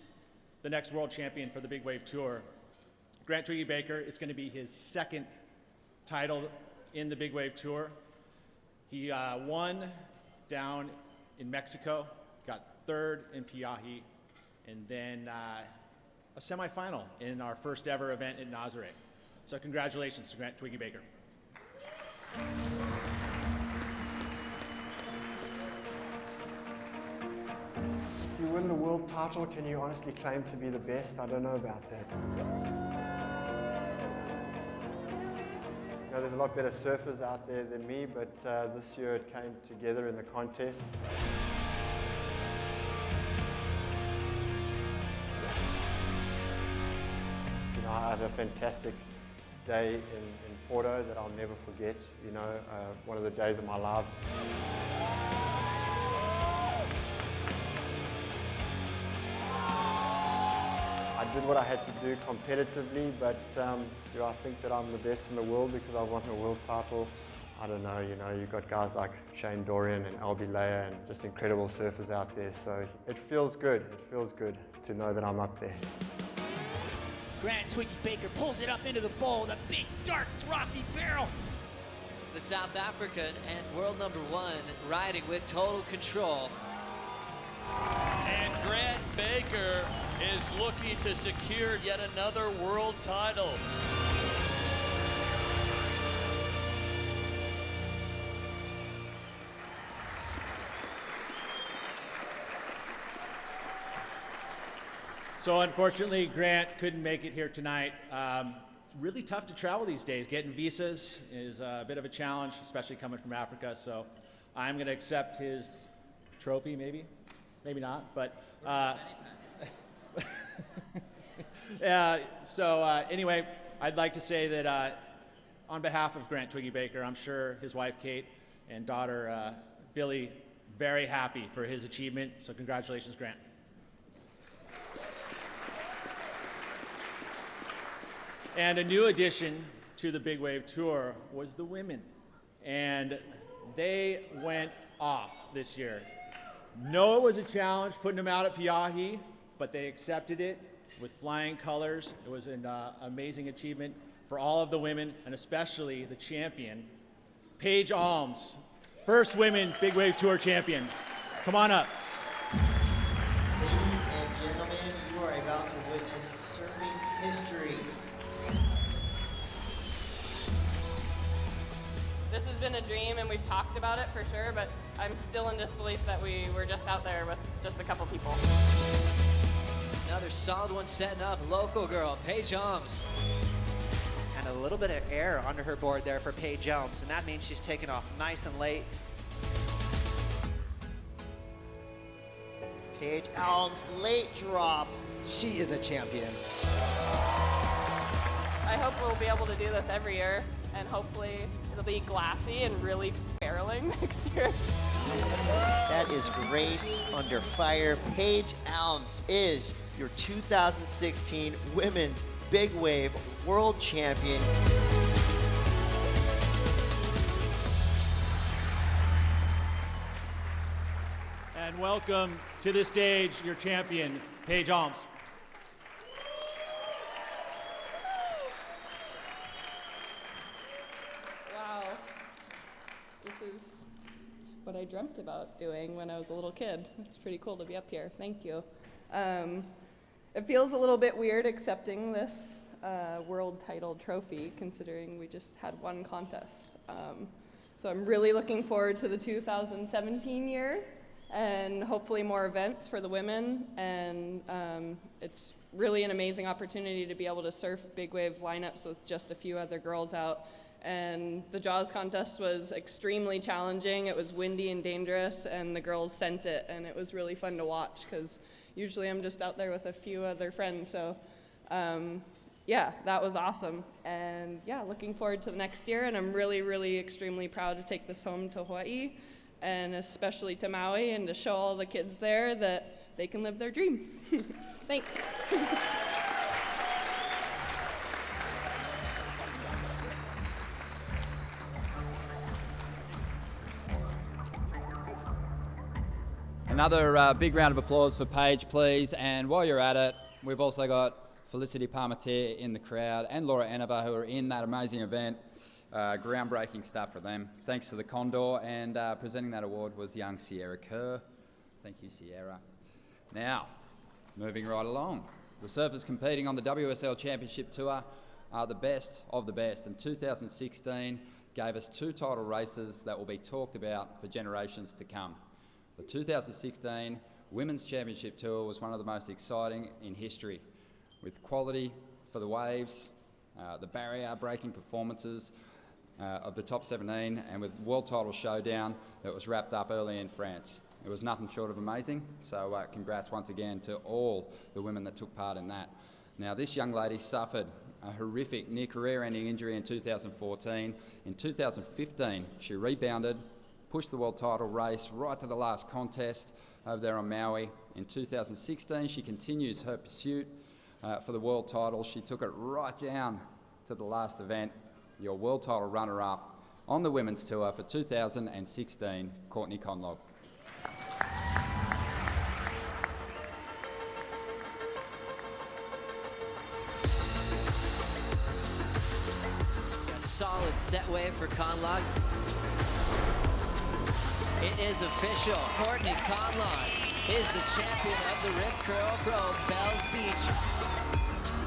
the next world champion for the Big Wave Tour, Grant Twiggy Baker. It's going to be his 2nd title in the Big Wave Tour. He won down in Mexico, got 3rd in Piahi, and then a semifinal in our first ever event in Nazare. So congratulations to Grant Twiggy Baker. If you win the world title, can you honestly claim to be the best? I don't know about that. You know, there's a lot better surfers out there than me, but this year it came together in the contest. You know, I had a fantastic day in Porto that I'll never forget. You know, one of the days of my lives. I did what I had to do competitively, but do I think that I'm the best in the world because I won the world title? I don't know, you know, you've got guys like Shane Dorian and Albie Leia and just incredible surfers out there, so it feels good. It feels good to know that I'm up there. Grant Twiggy Baker pulls it up into the bowl, the big, dark, frothy barrel. The South African and world number 1 riding with total control. And Grant Baker is looking to secure yet another world title. So unfortunately, Grant couldn't make it here tonight. It's really tough to travel these days. Getting visas is a bit of a challenge, especially coming from Africa. So I'm going to accept his trophy, maybe not, but anyway, I'd like to say that on behalf of Grant Twiggy Baker, I'm sure his wife Kate and daughter Billy very happy for his achievement. So congratulations, Grant. And a new addition to the Big Wave Tour was the women. And they went off this year. No, it was a challenge putting them out at Piahi, but they accepted it with flying colors. It was an amazing achievement for all of the women, and especially the champion, Paige Alms, first women Big Wave Tour champion. Come on up. Ladies and gentlemen, you are about to witness surfing history. This has been a dream, and we've talked about it for sure, but I'm still in disbelief that we were just out there with just a couple people. No, Another solid one setting up. Local girl, Paige Holmes. And a little bit of air under her board there for Paige Holmes, and that means she's taken off nice and late. Paige Holmes, late drop. She is a champion. I hope we'll be able to do this every year, and hopefully it'll be glassy and really barreling next year. That is Race Under Fire. Paige Holmes is your 2016 Women's Big Wave World Champion. And welcome to the stage, your champion, Paige Holmes. Wow. This is what I dreamt about doing when I was a little kid. It's pretty cool to be up here. Thank you. It feels a little bit weird accepting this world title trophy, considering we just had one contest. So I'm really looking forward to the 2017 year and hopefully more events for the women. And it's really an amazing opportunity to be able to surf big wave lineups with just a few other girls out. And the Jaws contest was extremely challenging. It was windy and dangerous, and the girls sent it, and it was really fun to watch because usually I'm just out there with a few other friends. So yeah, that was awesome. And yeah, looking forward to the next year, and I'm really, really extremely proud to take this home to Hawaii, and especially to Maui, and to show all the kids there that they can live their dreams. Thanks. Another big round of applause for Paige, please. And while you're at it, we've also got Felicity Parmentier in the crowd and Laura Enova, who are in that amazing event. Groundbreaking stuff for them. Thanks to the Condor, and presenting that award was young Sierra Kerr. Thank you, Sierra. Now, moving right along. The surfers competing on the WSL Championship Tour are the best of the best, and 2016 gave us two title races that will be talked about for generations to come. The 2016 Women's Championship Tour was one of the most exciting in history, with quality for the waves, the barrier-breaking performances of the top 17, and with World Title Showdown that was wrapped up early in France. It was nothing short of amazing, so congrats once again to all the women that took part in that. Now, this young lady suffered a horrific near-career-ending injury in 2014. In 2015, she rebounded, pushed the world title race right to the last contest over there on Maui. In 2016, she continues her pursuit for the world title. She took it right down to the last event, your world title runner-up on the women's tour for 2016, Courtney Conlogue. A solid set wave for Conlogue. It is official. Courtney Conlogue is the champion of the Rip Curl Pro Bells Beach.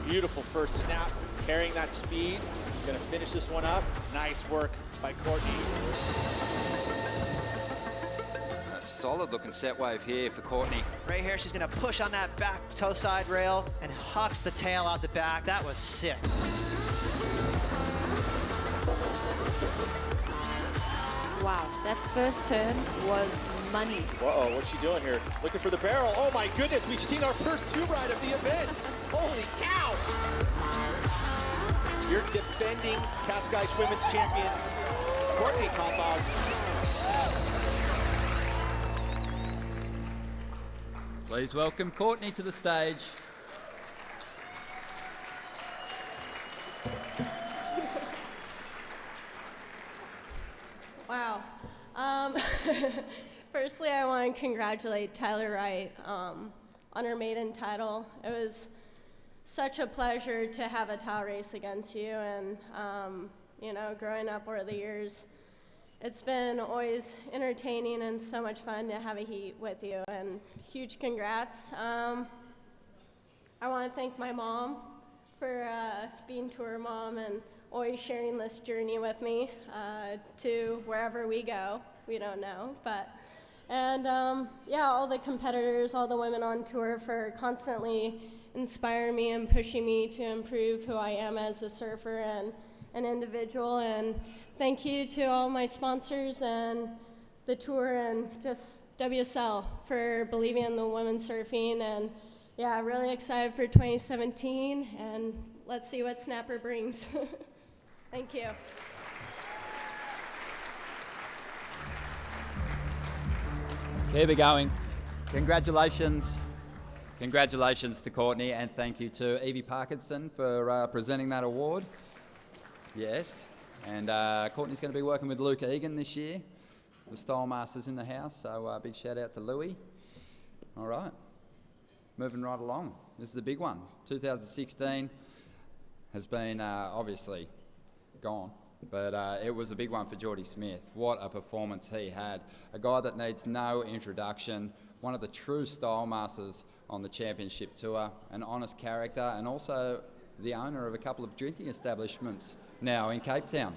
Beautiful first snap, carrying that speed. Gonna finish this one up. Nice work by Courtney. A solid looking set wave here for Courtney. Right here, she's gonna push on that back toe side rail and hucks the tail out the back. That was sick. Wow, that first turn was money. Uh-oh, what's she doing here? Looking for the barrel. Oh my goodness, we've seen our first tube ride of the event. Holy cow! Your defending Cascais Women's Champion, Courtney Conlogue. Please welcome Courtney to the stage. Wow. Firstly, I want to congratulate Tyler Wright on her maiden title. It was such a pleasure to have a towel race against you, and you know, growing up over the years, it's been always entertaining and so much fun to have a heat with you, and huge congrats. I want to thank my mom for being tour mom and always sharing this journey with me to wherever we go. We don't know, but, and yeah, all the competitors, all the women on tour for constantly inspiring me and pushing me to improve who I am as a surfer and an individual. And thank you to all my sponsors and the tour and just WSL for believing in the women's surfing. And yeah, really excited for 2017, and let's see what Snapper brings. Thank you. Keep it going. Congratulations. Congratulations to Courtney, and thank you to Evie Parkinson for presenting that award. Yes, and Courtney's going to be working with Luke Egan this year. The Style Masters in the house, so big shout out to Louis. All right, moving right along. This is the big one. 2016 has been obviously gone, but it was a big one for Jordy Smith. What a performance he had. A guy that needs no introduction, one of the true Style Masters on the championship tour, an honest character, and also the owner of a couple of drinking establishments now in Cape Town.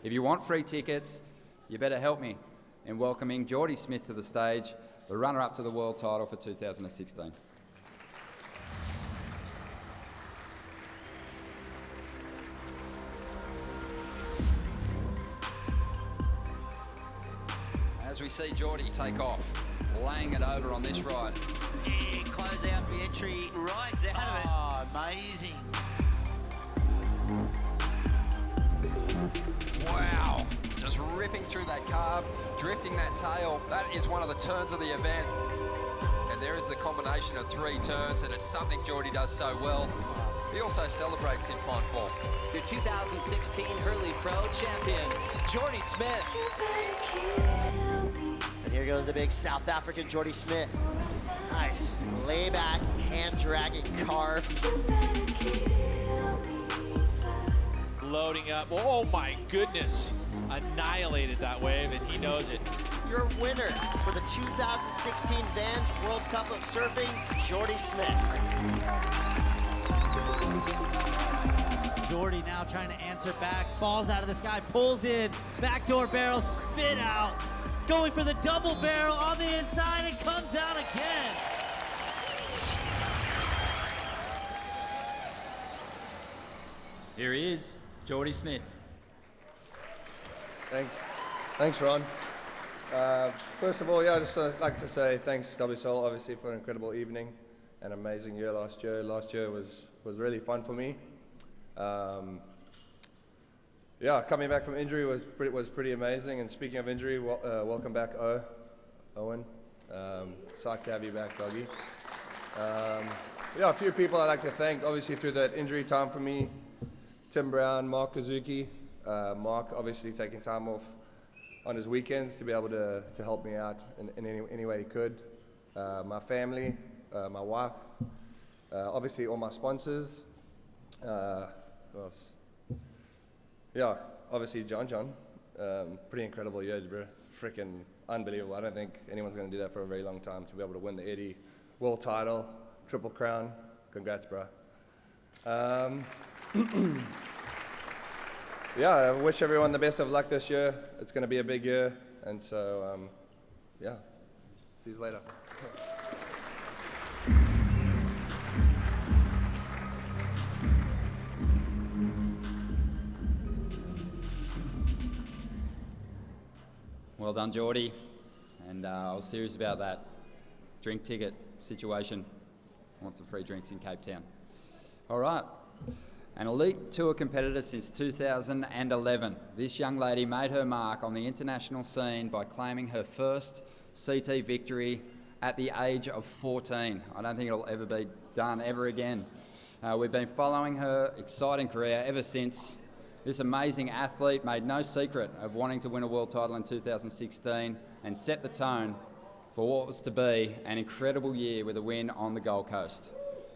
If you want free tickets, you better help me in welcoming Jordy Smith to the stage, the runner-up to the world title for 2016. As we see Jordy take off, laying it over on this ride. Yeah, close out the entry, rides out of it. Oh, amazing. Wow, just ripping through that carve, drifting that tail. That is one of the turns of the event. And there is the combination of 3 turns, and it's something Jordy does so well. He also celebrates in fine form. Your 2016 Hurley Pro champion, Jordy Smith. And here goes the big South African Jordy Smith. Nice layback, hand-dragging carve. Loading up. Oh my goodness. Annihilated that wave, and he knows it. Your winner for the 2016 Vans World Cup of Surfing, Jordy Smith. Jordy now trying to answer back, falls out of the sky, pulls in, backdoor barrel, spit out, going for the double barrel on the inside and comes out again. Here he is, Jordy Smith. Thanks, Ron. First of all, yeah, I'd just like to say thanks to WSL, obviously, for an incredible evening, an amazing year last year. Last year was really fun for me. Yeah, coming back from injury was pretty amazing. And speaking of injury, welcome back, Owen. Psyched to have you back, doggy. Yeah, a few people I'd like to thank, obviously, through that injury time for me. Tim Brown, Mark Kazuki. Mark obviously taking time off on his weekends to be able to help me out in any way he could. My family, my wife, obviously all my sponsors. Yeah, obviously John. Pretty incredible year, bro. Freaking unbelievable. I don't think anyone's going to do that for a very long time, to be able to win the Eddie World title, Triple Crown. Congrats, bro. Yeah, I wish everyone the best of luck this year. It's going to be a big year, and so, yeah, see you later. Well done, Jordy. And I was serious about that drink ticket situation. I want some free drinks in Cape Town. All right. An elite tour competitor since 2011, this young lady made her mark on the international scene by claiming her first CT victory at the age of 14. I don't think it'll ever be done ever again. We've been following her exciting career ever since. This amazing athlete made no secret of wanting to win a world title in 2016 and set the tone for what was to be an incredible year with a win on the Gold Coast.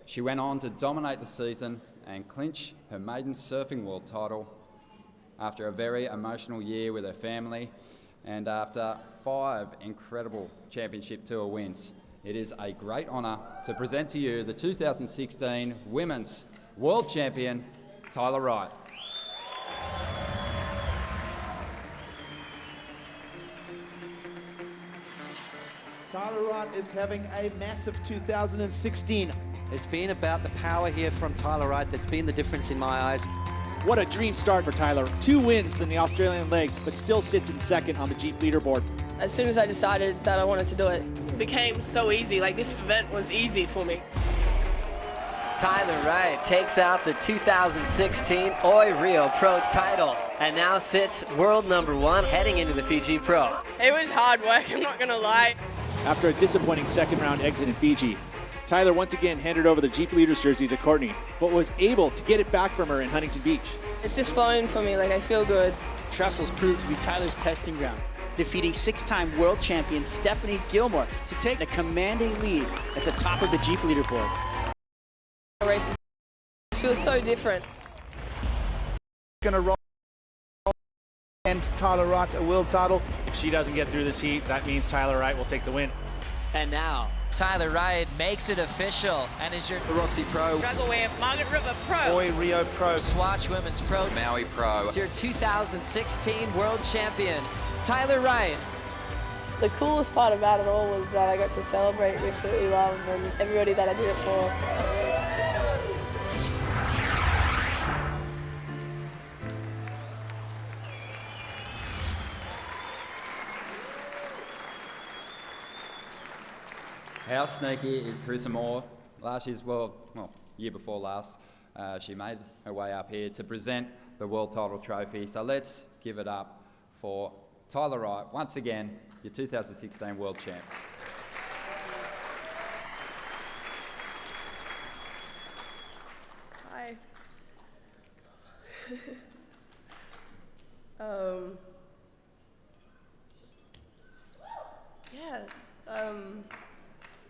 She went on to dominate the season and clinch her maiden surfing world title after a very emotional year with her family and after 5 incredible championship tour wins. It is a great honour to present to you the 2016 Women's World Champion, Tyler Wright. Tyler Wright is having a massive 2016. It's been about the power here from Tyler Wright that's been the difference in my eyes. What a dream start for Tyler. 2 wins in the Australian leg, but still sits in second on the Jeep leaderboard. As soon as I decided that I wanted to do it, It became so easy. Like, this event was easy for me. Tyler Wright takes out the 2016 Oi Rio Pro title and now sits world #1 heading into the Fiji Pro. It was hard work, I'm not gonna lie. After a disappointing second-round exit in Fiji, Tyler once again handed over the Jeep Leaders jersey to Courtney, but was able to get it back from her in Huntington Beach. it's just flowing for me, like I feel good. Trestles proved to be Tyler's testing ground, defeating 6-time world champion Stephanie Gilmore to take a commanding lead at the top of the Jeep leaderboard. The race feels so different. Gonna roll and Tyler Wright a world title. If she doesn't get through this heat, that means Tyler Wright will take the win. And now, Tyler Wright makes it official and is your Roxy Pro, Struggle Wave, Margaret River Pro. Oi Rio Pro, Swatch Women's Pro, Maui Pro. your 2016 world champion, Tyler Wright. The coolest part about it all was that I got to celebrate with Absolutely Love and everybody that I did it for. How sneaky is Carissa Moore? Last year's year before last, she made her way up here to present the world title trophy. So let's give it up for Tyler Wright, once again, your 2016 world champ. Hi.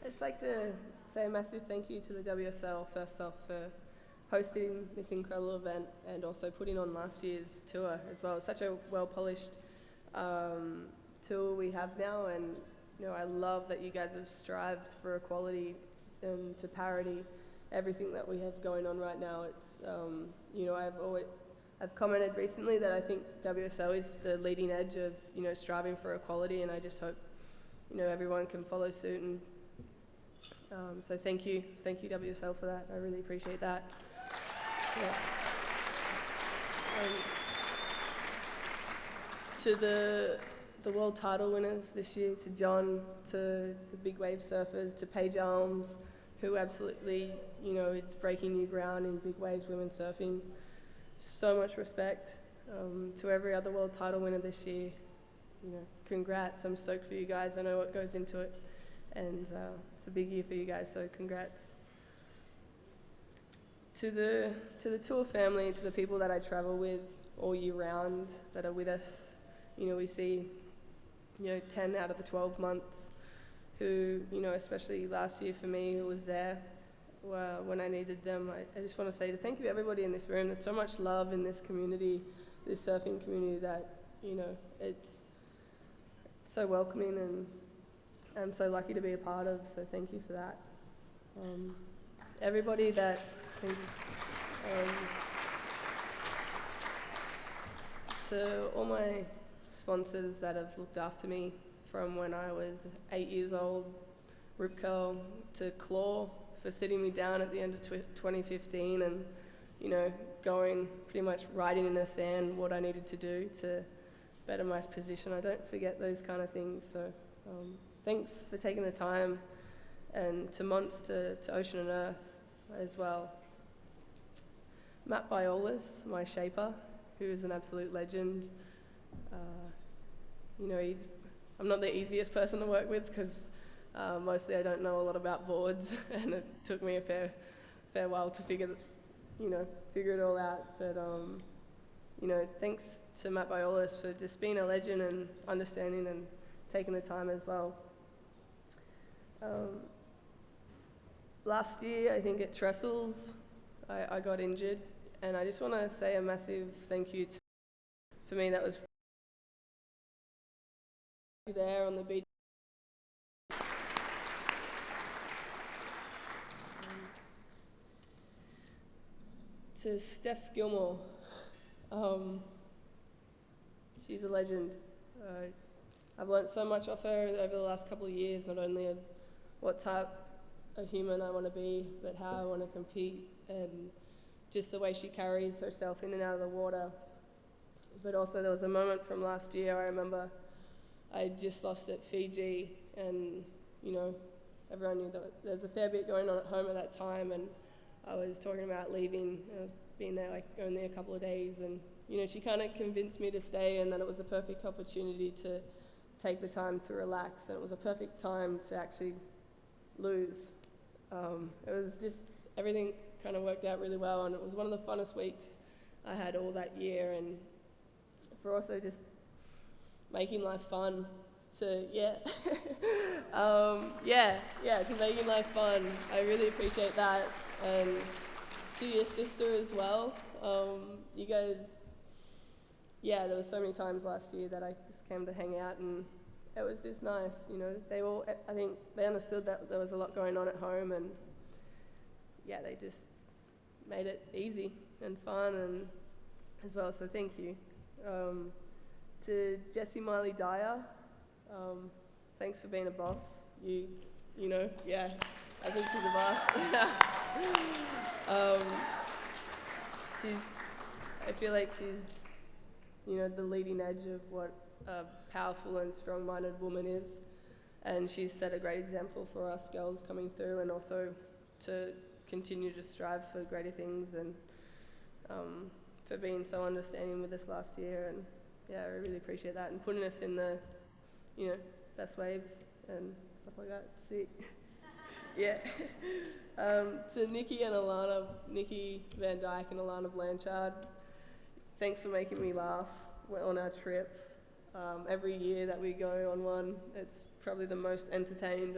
I'd just like to say a massive thank you to the WSL, first off, for hosting this incredible event and also putting on last year's tour as well. It's such a well-polished tour we have now, and I love that you guys have strived for equality and to parity everything that we have going on right now. It's I've commented recently that I think WSL is the leading edge of striving for equality, and I just hope everyone can follow suit. And so thank you WSL for that. I really appreciate that. Yeah. To the world title winners this year, to John, to the big wave surfers, to Paige Alms, who absolutely, it's breaking new ground in big waves women's surfing. So much respect. To every other world title winner this year, congrats. I'm stoked for you guys. I know what goes into it, and it's a big year for you guys, so congrats. To the tour family, to the people that I travel with all year round that are with us, we see 10 out of the 12 months who, especially last year for me, who was there when I needed them. I just want to say thank you to everybody in this room. There's so much love in this community, this surfing community, that it's so welcoming, and I'm so lucky to be a part of, so thank you for that. Everybody that, thank you. To all my sponsors that have looked after me from when I was 8 years old, Rip Curl, to Claw for sitting me down at the end of 2015 and, going pretty much writing in the sand what I needed to do to better my position. I don't forget those kind of things, so thanks for taking the time, and to Monts, to Ocean and Earth as well. Matt Biolas, my shaper, who is an absolute legend. I'm not the easiest person to work with because mostly I don't know a lot about boards, and it took me a fair while to figure it all out. But thanks to Matt Biolas for just being a legend and understanding and taking the time as well. Last year, I think at Trestles, I got injured, and I just want to say a massive thank you for me. That was there on the beach. To Steph Gilmore, she's a legend. I've learnt so much off her over the last couple of years, not only what type a human I want to be, but how I want to compete, and just the way she carries herself in and out of the water. But also there was a moment from last year, I remember I just lost at Fiji, and everyone knew that there's a fair bit going on at home at that time, and I was talking about leaving, being there like only a couple of days, and she kind of convinced me to stay, and that it was a perfect opportunity to take the time to relax, and it was a perfect time to actually lose. It was just, everything kind of worked out really well, and it was one of the funnest weeks I had all that year, and for also just making life fun to, to making life fun. I really appreciate that, and to your sister as well. You guys, there was so many times last year that I just came to hang out, and it was just nice, I think they understood that there was a lot going on at home, and they just made it easy and fun and as well, so thank you. To Jessie Miley Dyer, thanks for being a boss. I think she's a boss. I feel like she's, the leading edge of what a powerful and strong-minded woman is, and she's set a great example for us girls coming through, and also to continue to strive for greater things, and for being so understanding with us last year, and I really appreciate that, and putting us in the best waves and stuff like that. Sick. To Nikki and Alana, Nikki Van Dyke and Alana Blanchard, thanks for making me laugh on our trips. Every year that we go on one, it's probably the most entertained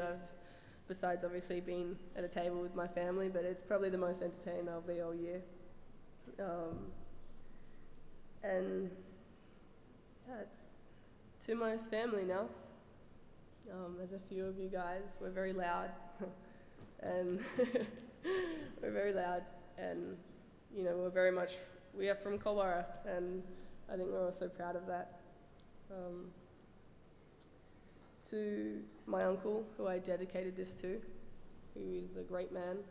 besides obviously being at a table with my family, but it's probably the most entertained I'll be all year. And that's to my family now. There's a few of you guys, we're very loud, and we are from Culburra, and I think we're also proud of that. To my uncle, who I dedicated this to, who is a great man.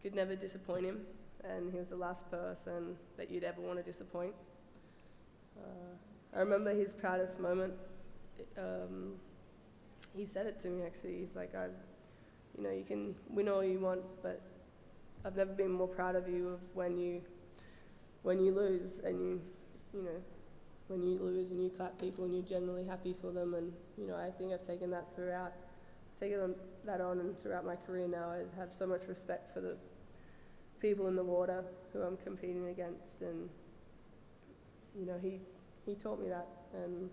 Could never disappoint him, and he was the last person that you'd ever want to disappoint. I remember his proudest moment. He said it to me actually. He's like, you can win all you want, but I've never been more proud of you of when you lose, and when you lose and you clap people and you're genuinely happy for them, and I think I've taken that on and throughout my career now. I have so much respect for the people in the water who I'm competing against, and he taught me that, and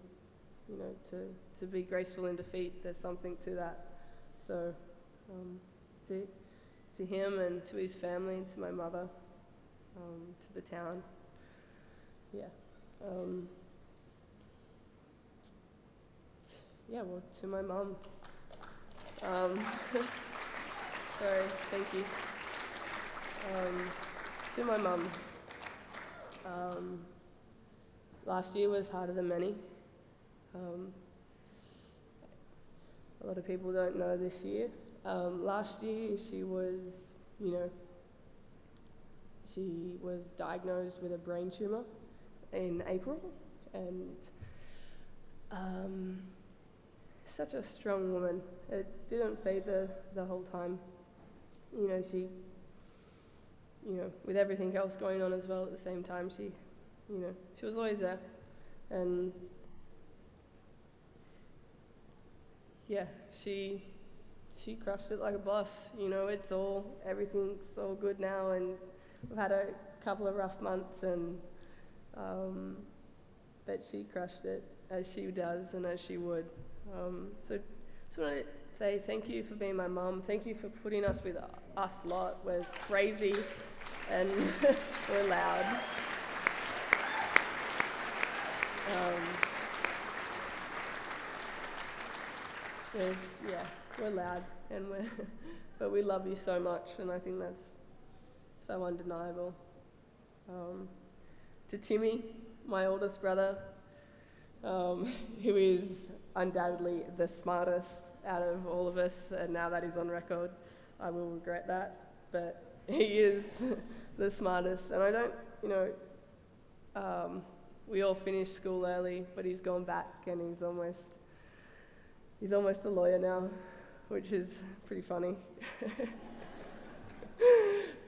to be graceful in defeat, there's something to that. So to him and to his family and to my mother, to the town, to my mum. Sorry, thank you. To my mum. Last year was harder than many. A lot of people don't know this year. Last year she was diagnosed with a brain tumor in April, and such a strong woman. It didn't faze her the whole time. She, with everything else going on as well at the same time, she was always there. And she crushed it like a boss. Everything's all good now, and we've had a couple of rough months, and but she crushed it, as she does and as she would. So just want to say thank you for being my mum. Thank you for putting us with us lot. We're crazy and we're loud. We're loud, and but we love you so much, and I think that's so undeniable. To Timmy, my oldest brother, who is undoubtedly the smartest out of all of us, and now that he's on record, I will regret that, but he is the smartest, and I don't, we all finished school early, but he's gone back and he's almost a lawyer now, which is pretty funny.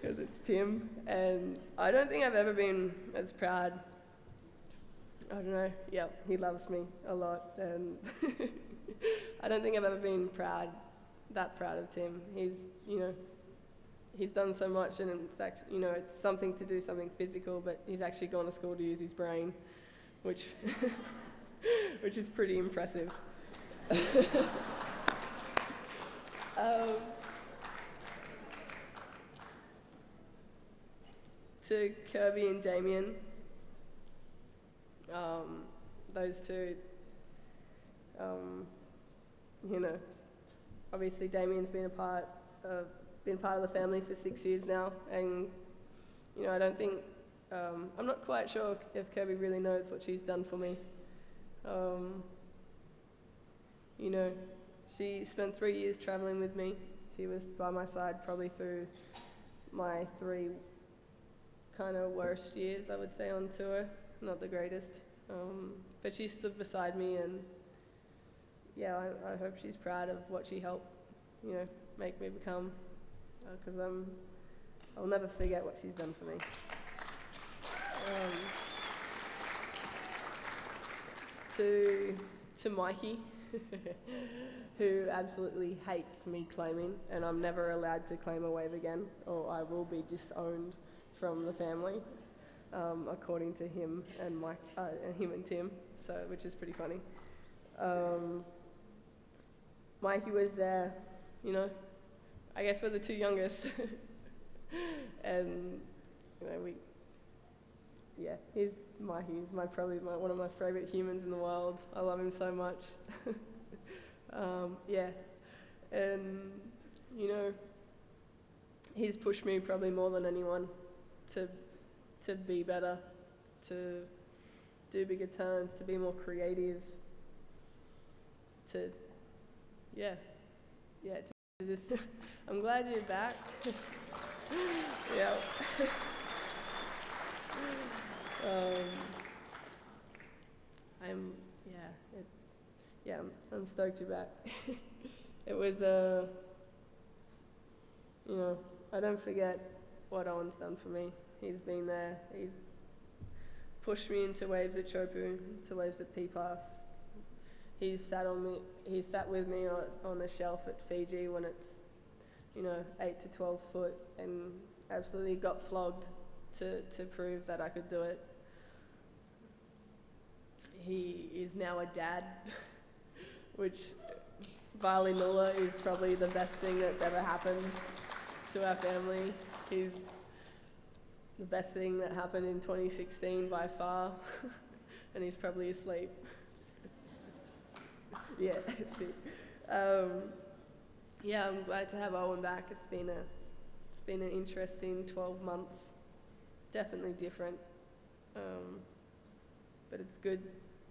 Because it's Tim, and I don't think I've ever been as proud. I don't know, yeah, he loves me a lot, and I don't think I've ever been that proud of Tim. He's done so much, and it's actually, it's something to do something physical, but he's actually gone to school to use his brain, which is pretty impressive. To Kirby and Damien, those two, obviously Damien's been part of the family for 6 years now, and I don't think, I'm not quite sure if Kirby really knows what she's done for me. She spent 3 years traveling with me. She was by my side probably through my 3 kind of worst years, I would say, on tour. Not the greatest. But she stood beside me, and yeah, I hope she's proud of what she helped, make me become, because I'll never forget what she's done for me. To Mikey, who absolutely hates me claiming, and I'm never allowed to claim a wave again, or I will be disowned from the family, according to him and him and Tim, which is pretty funny. Mikey was there, I guess we're the 2 youngest, and he's probably one of my favorite humans in the world. I love him so much. And he's pushed me probably more than anyone to be better, to do bigger turns, to be more creative, to just, I'm glad you're back. Yeah. I'm stoked you're back. It was, I don't forget what Owen's done for me. He's been there. He's pushed me into waves at Chopu, into waves at P-Pass. He's sat with me on a shelf at Fiji when it's, 8 to 12 foot, and absolutely got flogged to prove that I could do it. He is now a dad, which Vali Nulla is probably the best thing that's ever happened to our family. He's the best thing that happened in 2016 by far, and he's probably asleep. Yeah, that's it. I'm glad to have Owen back. It's been an interesting 12 months. Definitely different, but it's good.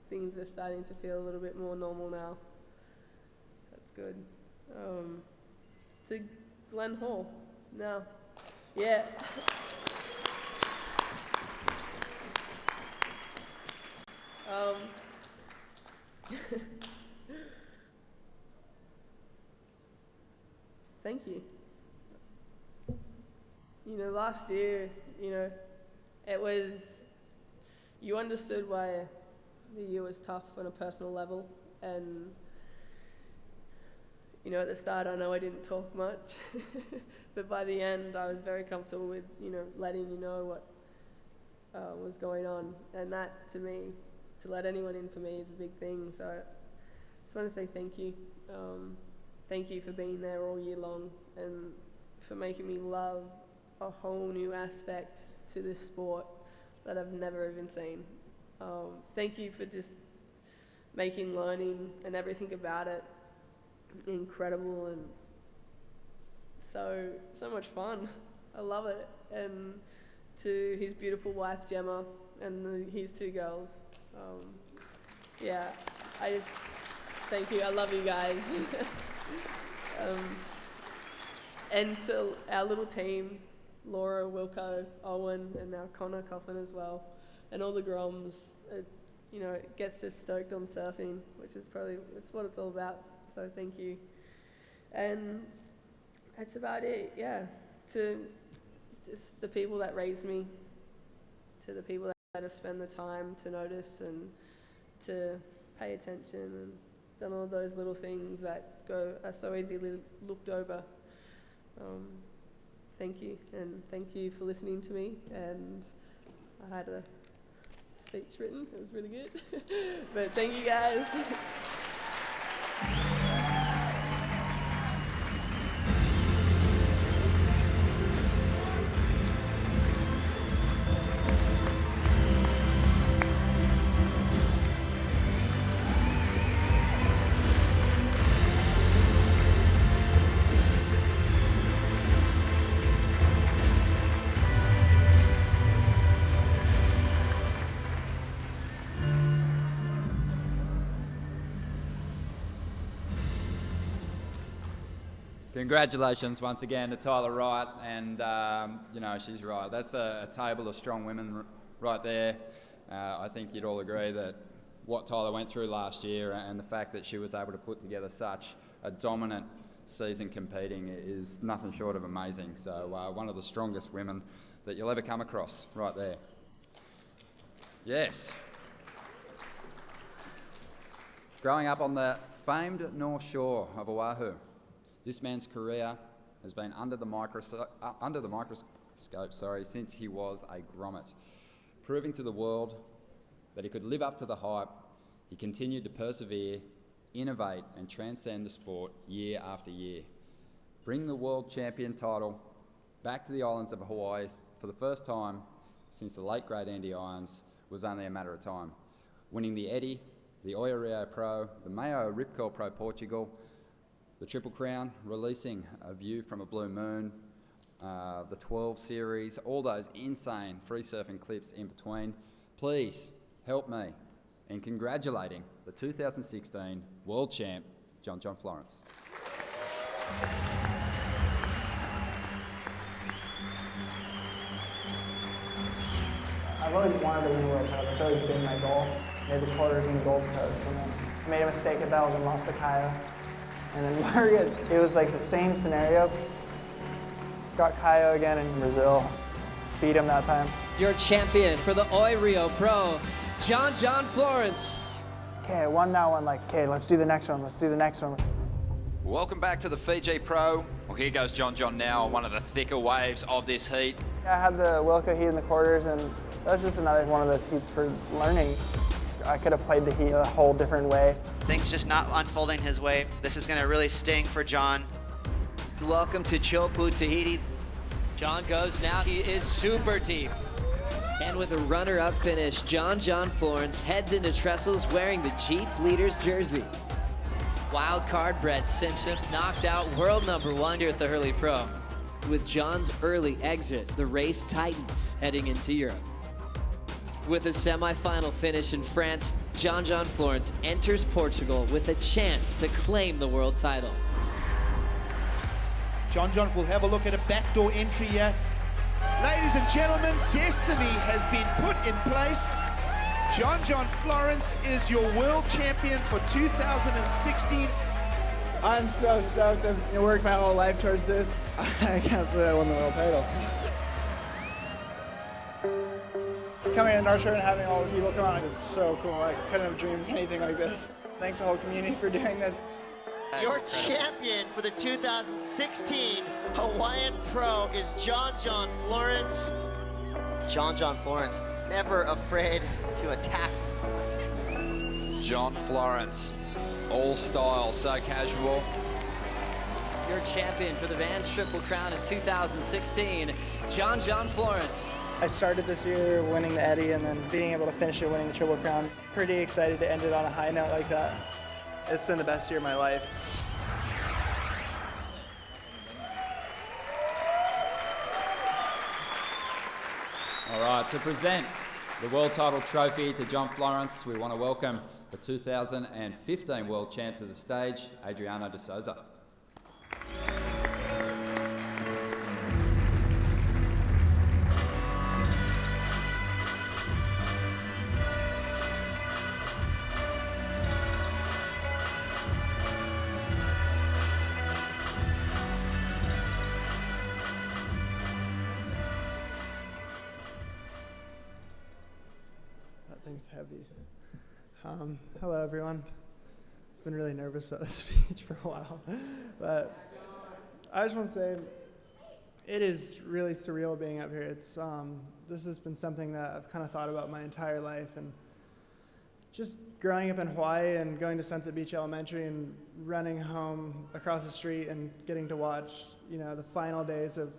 Things are starting to feel a little bit more normal now, so that's good. To Glenn Hall now, yeah. Thank you. Last year, it was, you understood why the year was tough on a personal level, and at the start I know I didn't talk much, but by the end I was very comfortable with, letting you know what was going on, and that to me, to let anyone in for me is a big thing, so I just want to say thank you. Thank you for being there all year long and for making me love a whole new aspect to this sport that I've never even seen. Thank you for just making learning and everything about it incredible and so much fun. I love it. And to his beautiful wife Gemma and his 2 girls, Yeah, I just, thank you. I love you guys. And to our little team, Laura, Wilco, Owen, and now Connor Coughlin as well, and all the Groms, you know, it gets us stoked on surfing, which is probably, it's what it's all about, so thank you. And that's about it, yeah. To just the people that raised me, to the people that have spent the time to notice and to pay attention and done all those little things that are so easily looked over. Thank you, and thank you for listening to me. And I had a speech written, it was really good. But thank you guys. Congratulations once again to Tyler Wright, and you know, she's right. That's a table of strong women right there. I think you'd all agree that what Tyler went through last year and the fact that she was able to put together such a dominant season competing is nothing short of amazing. So one of the strongest women that you'll ever come across right there. Yes. Growing up on the famed North Shore of Oahu, this man's career has been under the microscope since he was a grommet. Proving to the world that he could live up to the hype, he continued to persevere, innovate and transcend the sport year after year. Bring the world champion title back to the islands of Hawaii for the first time since the late great Andy Irons was only a matter of time. Winning the Eddie, the Oia Rio Pro, the Mayo Rip Curl Pro Portugal, the Triple Crown, releasing A View from a Blue Moon, the 12 series, all those insane free surfing clips in between. Please help me in congratulating the 2016 World Champ, John Florence. I've always wanted to win a world title. It's always been my goal. Made the quarters in the Gold Coast, and then I made a mistake at Bells and lost to Kaio. And then Margaret's, it was like the same scenario. Got Kaio again in Brazil. Beat him that time. Your champion for the Oi Rio Pro, John Florence. Okay, I won that one. Like, okay, let's do the next one. Let's do the next one. Welcome back to the Fiji Pro. Well, here goes John now, one of the thicker waves of this heat. I had the Wilco heat in the quarters, and that was just another one of those heats for learning. I could have played the heat a whole different way. Things just not unfolding his way. This is going to really sting for John. Welcome to Chopu Tahiti. John goes now. He is super deep. And with a runner-up finish, John Florence heads into trestles wearing the Jeep Leaders jersey. Wild card Brett Simpson knocked out world #1 here at the Hurley Pro. With John's early exit, the race tightens heading into Europe. With a semi-final finish in France, John Florence enters Portugal with a chance to claim the world title. John will have a look at a backdoor entry here. Ladies and gentlemen, destiny has been put in place. John Florence is your world champion for 2016. I'm so stoked. I've worked my whole life towards this. I can't believe I won the world title. Coming to North Shore and having all the people come on, it's so cool. I couldn't have dreamed of anything like this. Thanks to the whole community for doing this. Your champion for the 2016 Hawaiian Pro is John Florence. John Florence is never afraid to attack. John Florence, all style, so casual. Your champion for the Vans Triple Crown in 2016, John Florence. I started this year winning the Eddie and then being able to finish it winning the Triple Crown. Pretty excited to end it on a high note like that. It's been the best year of my life. All right, to present the world title trophy to John Florence, we want to welcome the 2015 world champ to the stage, Adriano de Souza. That thing's heavy. Hello, everyone. I've been really nervous about this speech for a while, but I just want to say it is really surreal being up here. It's this has been something that I've kind of thought about my entire life, and just growing up in Hawaii and going to Sunset Beach Elementary and running home across the street and getting to watch, the final days of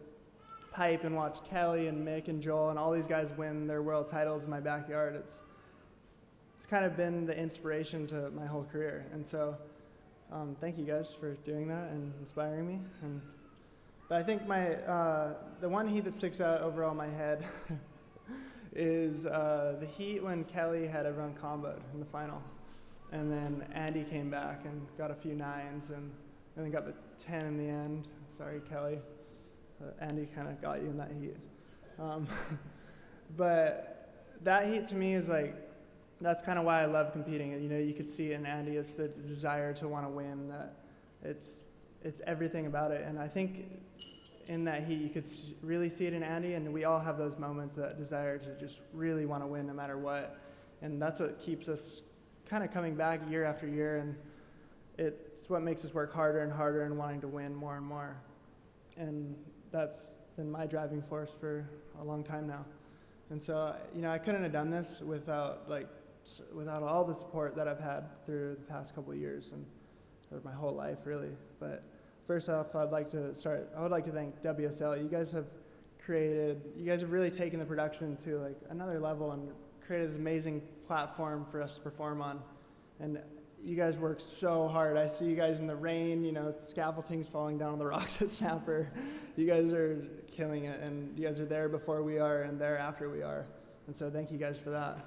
Pipe and watch Kelly and Mick and Joel and all these guys win their world titles in my backyard. It's kind of been the inspiration to my whole career. And so thank you guys for doing that and inspiring me. But I think the one heat that sticks out overall in my head is the heat when Kelly had everyone comboed in the final. And then Andy came back and got a few 9s and then got the 10 in the end. Sorry, Kelly. Andy kind of got you in that heat. But that heat to me is that's kind of why I love competing. You could see it in Andy. It's the desire to want to win. That it's everything about it. And I think in that heat, you could really see it in Andy. And we all have those moments, that desire to just really want to win no matter what. And that's what keeps us kind of coming back year after year. And it's what makes us work harder and harder and wanting to win more and more. And that's been my driving force for a long time now. And so, I couldn't have done this without all the support that I've had through the past couple of years and my whole life, really. But first off, I would like to thank WSL. You guys have really taken the production to another level and created this amazing platform for us to perform on. And you guys work so hard. I see you guys in the rain, scaffolding's falling down on the rocks at Snapper. You guys are killing it, and you guys are there before we are and there after we are. And so thank you guys for that.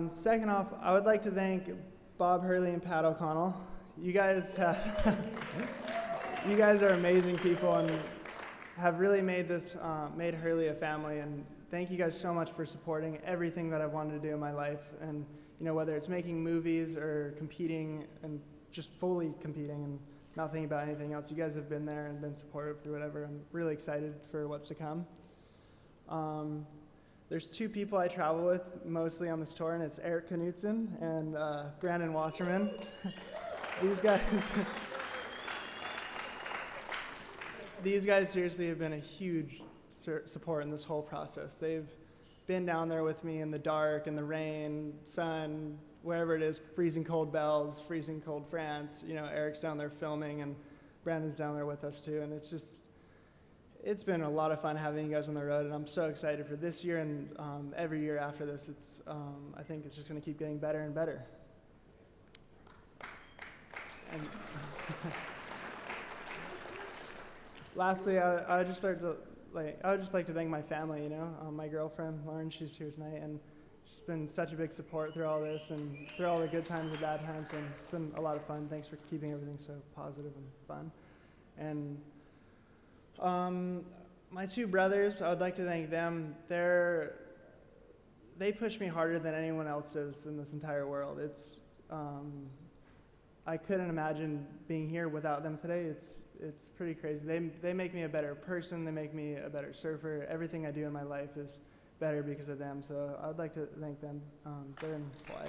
Second off, I would like to thank Bob Hurley and Pat O'Connell. You guys are amazing people and have really made Hurley a family, and thank you guys so much for supporting everything that I've wanted to do in my life. And whether it's making movies or competing and just fully competing and not thinking about anything else, you guys have been there and been supportive through whatever. I'm really excited for what's to come. There's 2 people I travel with mostly on this tour, and it's Eric Knudsen and Brandon Wasserman. These guys seriously have been a huge support in this whole process. They've been down there with me in the dark, in the rain, sun, wherever it is, freezing cold Bells, freezing cold France. Eric's down there filming, and Brandon's down there with us too. And it's been a lot of fun having you guys on the road, and I'm so excited for this year and every year after this. I think it's just going to keep getting better and better. And lastly, I would just like to thank my family. My girlfriend Lauren, she's here tonight, and she's been such a big support through all this and through all the good times and bad times, and it's been a lot of fun. Thanks for keeping everything so positive and fun. And my 2 brothers, I would like to thank them. They push me harder than anyone else does in this entire world. I couldn't imagine being here without them today. It's pretty crazy. They make me a better person. They make me a better surfer. Everything I do in my life is better because of them. So I would like to thank them. They're in Hawaii.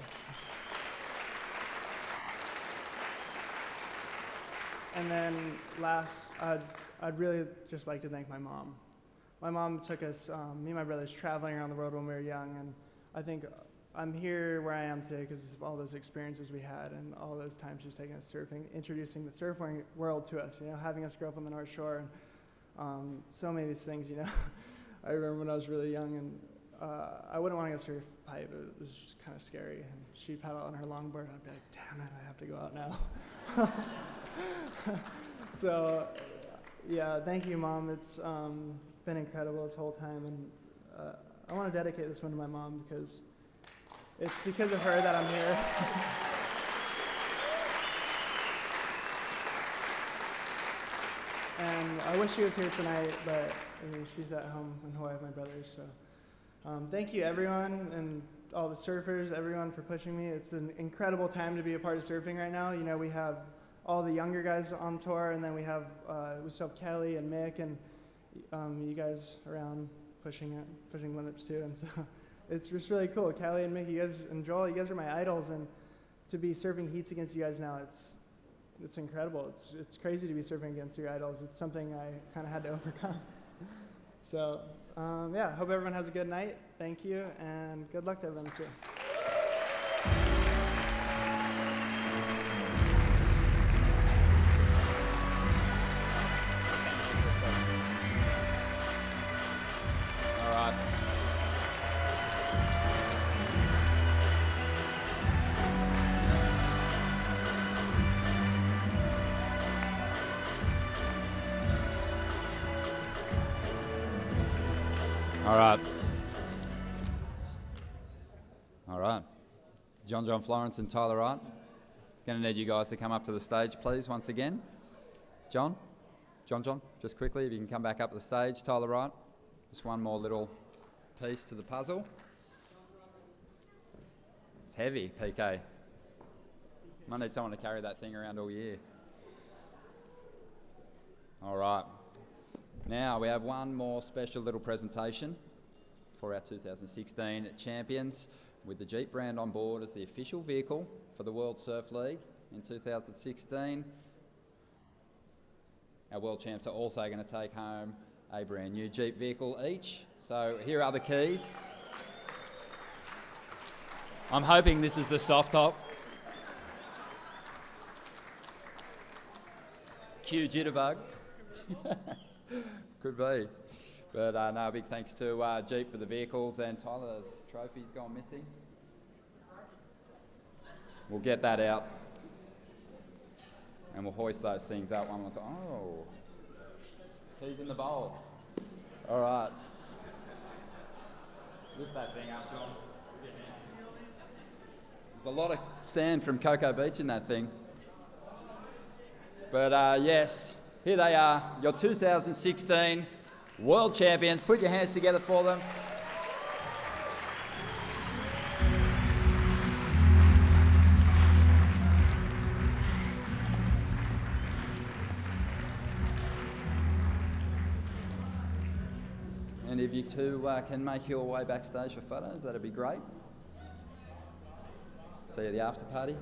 And then last, I'd really just like to thank my mom. My mom took us, me and my brothers, traveling around the world when we were young, and I think I'm here where I am today because of all those experiences we had and all those times she's taken us surfing, introducing the surfing world to us, having us grow up on the North Shore, and so many of these things, I remember when I was really young, and I wouldn't want to go surf Pipe. It was just kind of scary, and she'd paddle on her longboard, and I'd be like, damn it, I have to go out now. So, yeah, thank you, Mom. It's been incredible this whole time, and I want to dedicate this one to my mom because it's because of her that I'm here. And I wish she was here tonight, but I mean, she's at home in Hawaii with my brothers. So thank you, everyone, and all the surfers, everyone for pushing me. It's an incredible time to be a part of surfing right now. You know, we have all the younger guys on tour, and then we still have Kelly and Mick, and you guys around pushing limits too. And so it's just really cool. Kelly and Mick, you guys, and Joel, you guys are my idols, and to be surfing heats against you guys now, it's incredible. It's crazy to be surfing against your idols. It's something I kind of had to overcome. So yeah, hope everyone has a good night. Thank you, and good luck to everyone this year. All right. All right. All right. John Florence and Tyler Wright. Going to need you guys to come up to the stage, please, once again. John, just quickly, if you can come back up to the stage. Tyler Wright, just one more little piece to the puzzle. It's heavy, PK. Might need someone to carry that thing around all year. All right. Now we have one more special little presentation for our 2016 champions with the Jeep brand on board as the official vehicle for the World Surf League in 2016. Our world champs are also going to take home a brand new Jeep vehicle each. So here are the keys. I'm hoping this is the soft top. Cue Jitterbug. Could be. But no, big thanks to Jeep for the vehicles, and Tyler's trophy's gone missing. We'll get that out. And we'll hoist those things up one more time. Oh, keys in the bowl. All right. Lift that thing up, John. There's a lot of sand from Cocoa Beach in that thing. But yes, here they are, your 2016 World Champions. Put your hands together for them. And if you two can make your way backstage for photos, that'd be great. See you at the after party.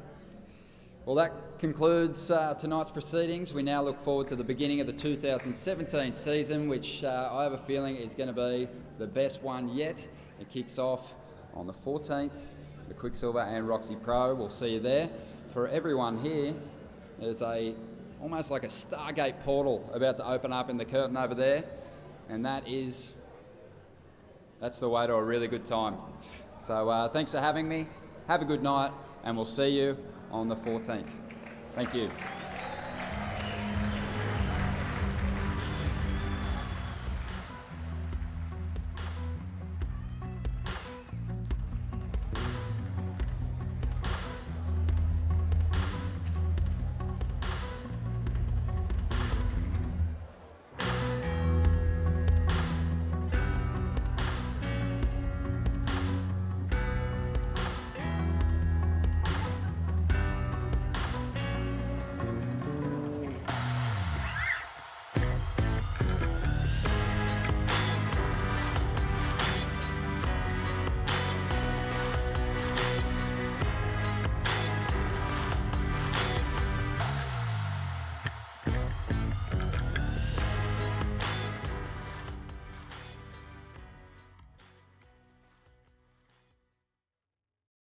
Well, that concludes tonight's proceedings. We now look forward to the beginning of the 2017 season, which I have a feeling is going to be the best one yet. It kicks off on the 14th, the Quicksilver and Roxy Pro. We'll see you there. For everyone here, there's almost like a Stargate portal about to open up in the curtain over there, and that's the way to a really good time. So thanks for having me. Have a good night, and we'll see you on the 14th. Thank you.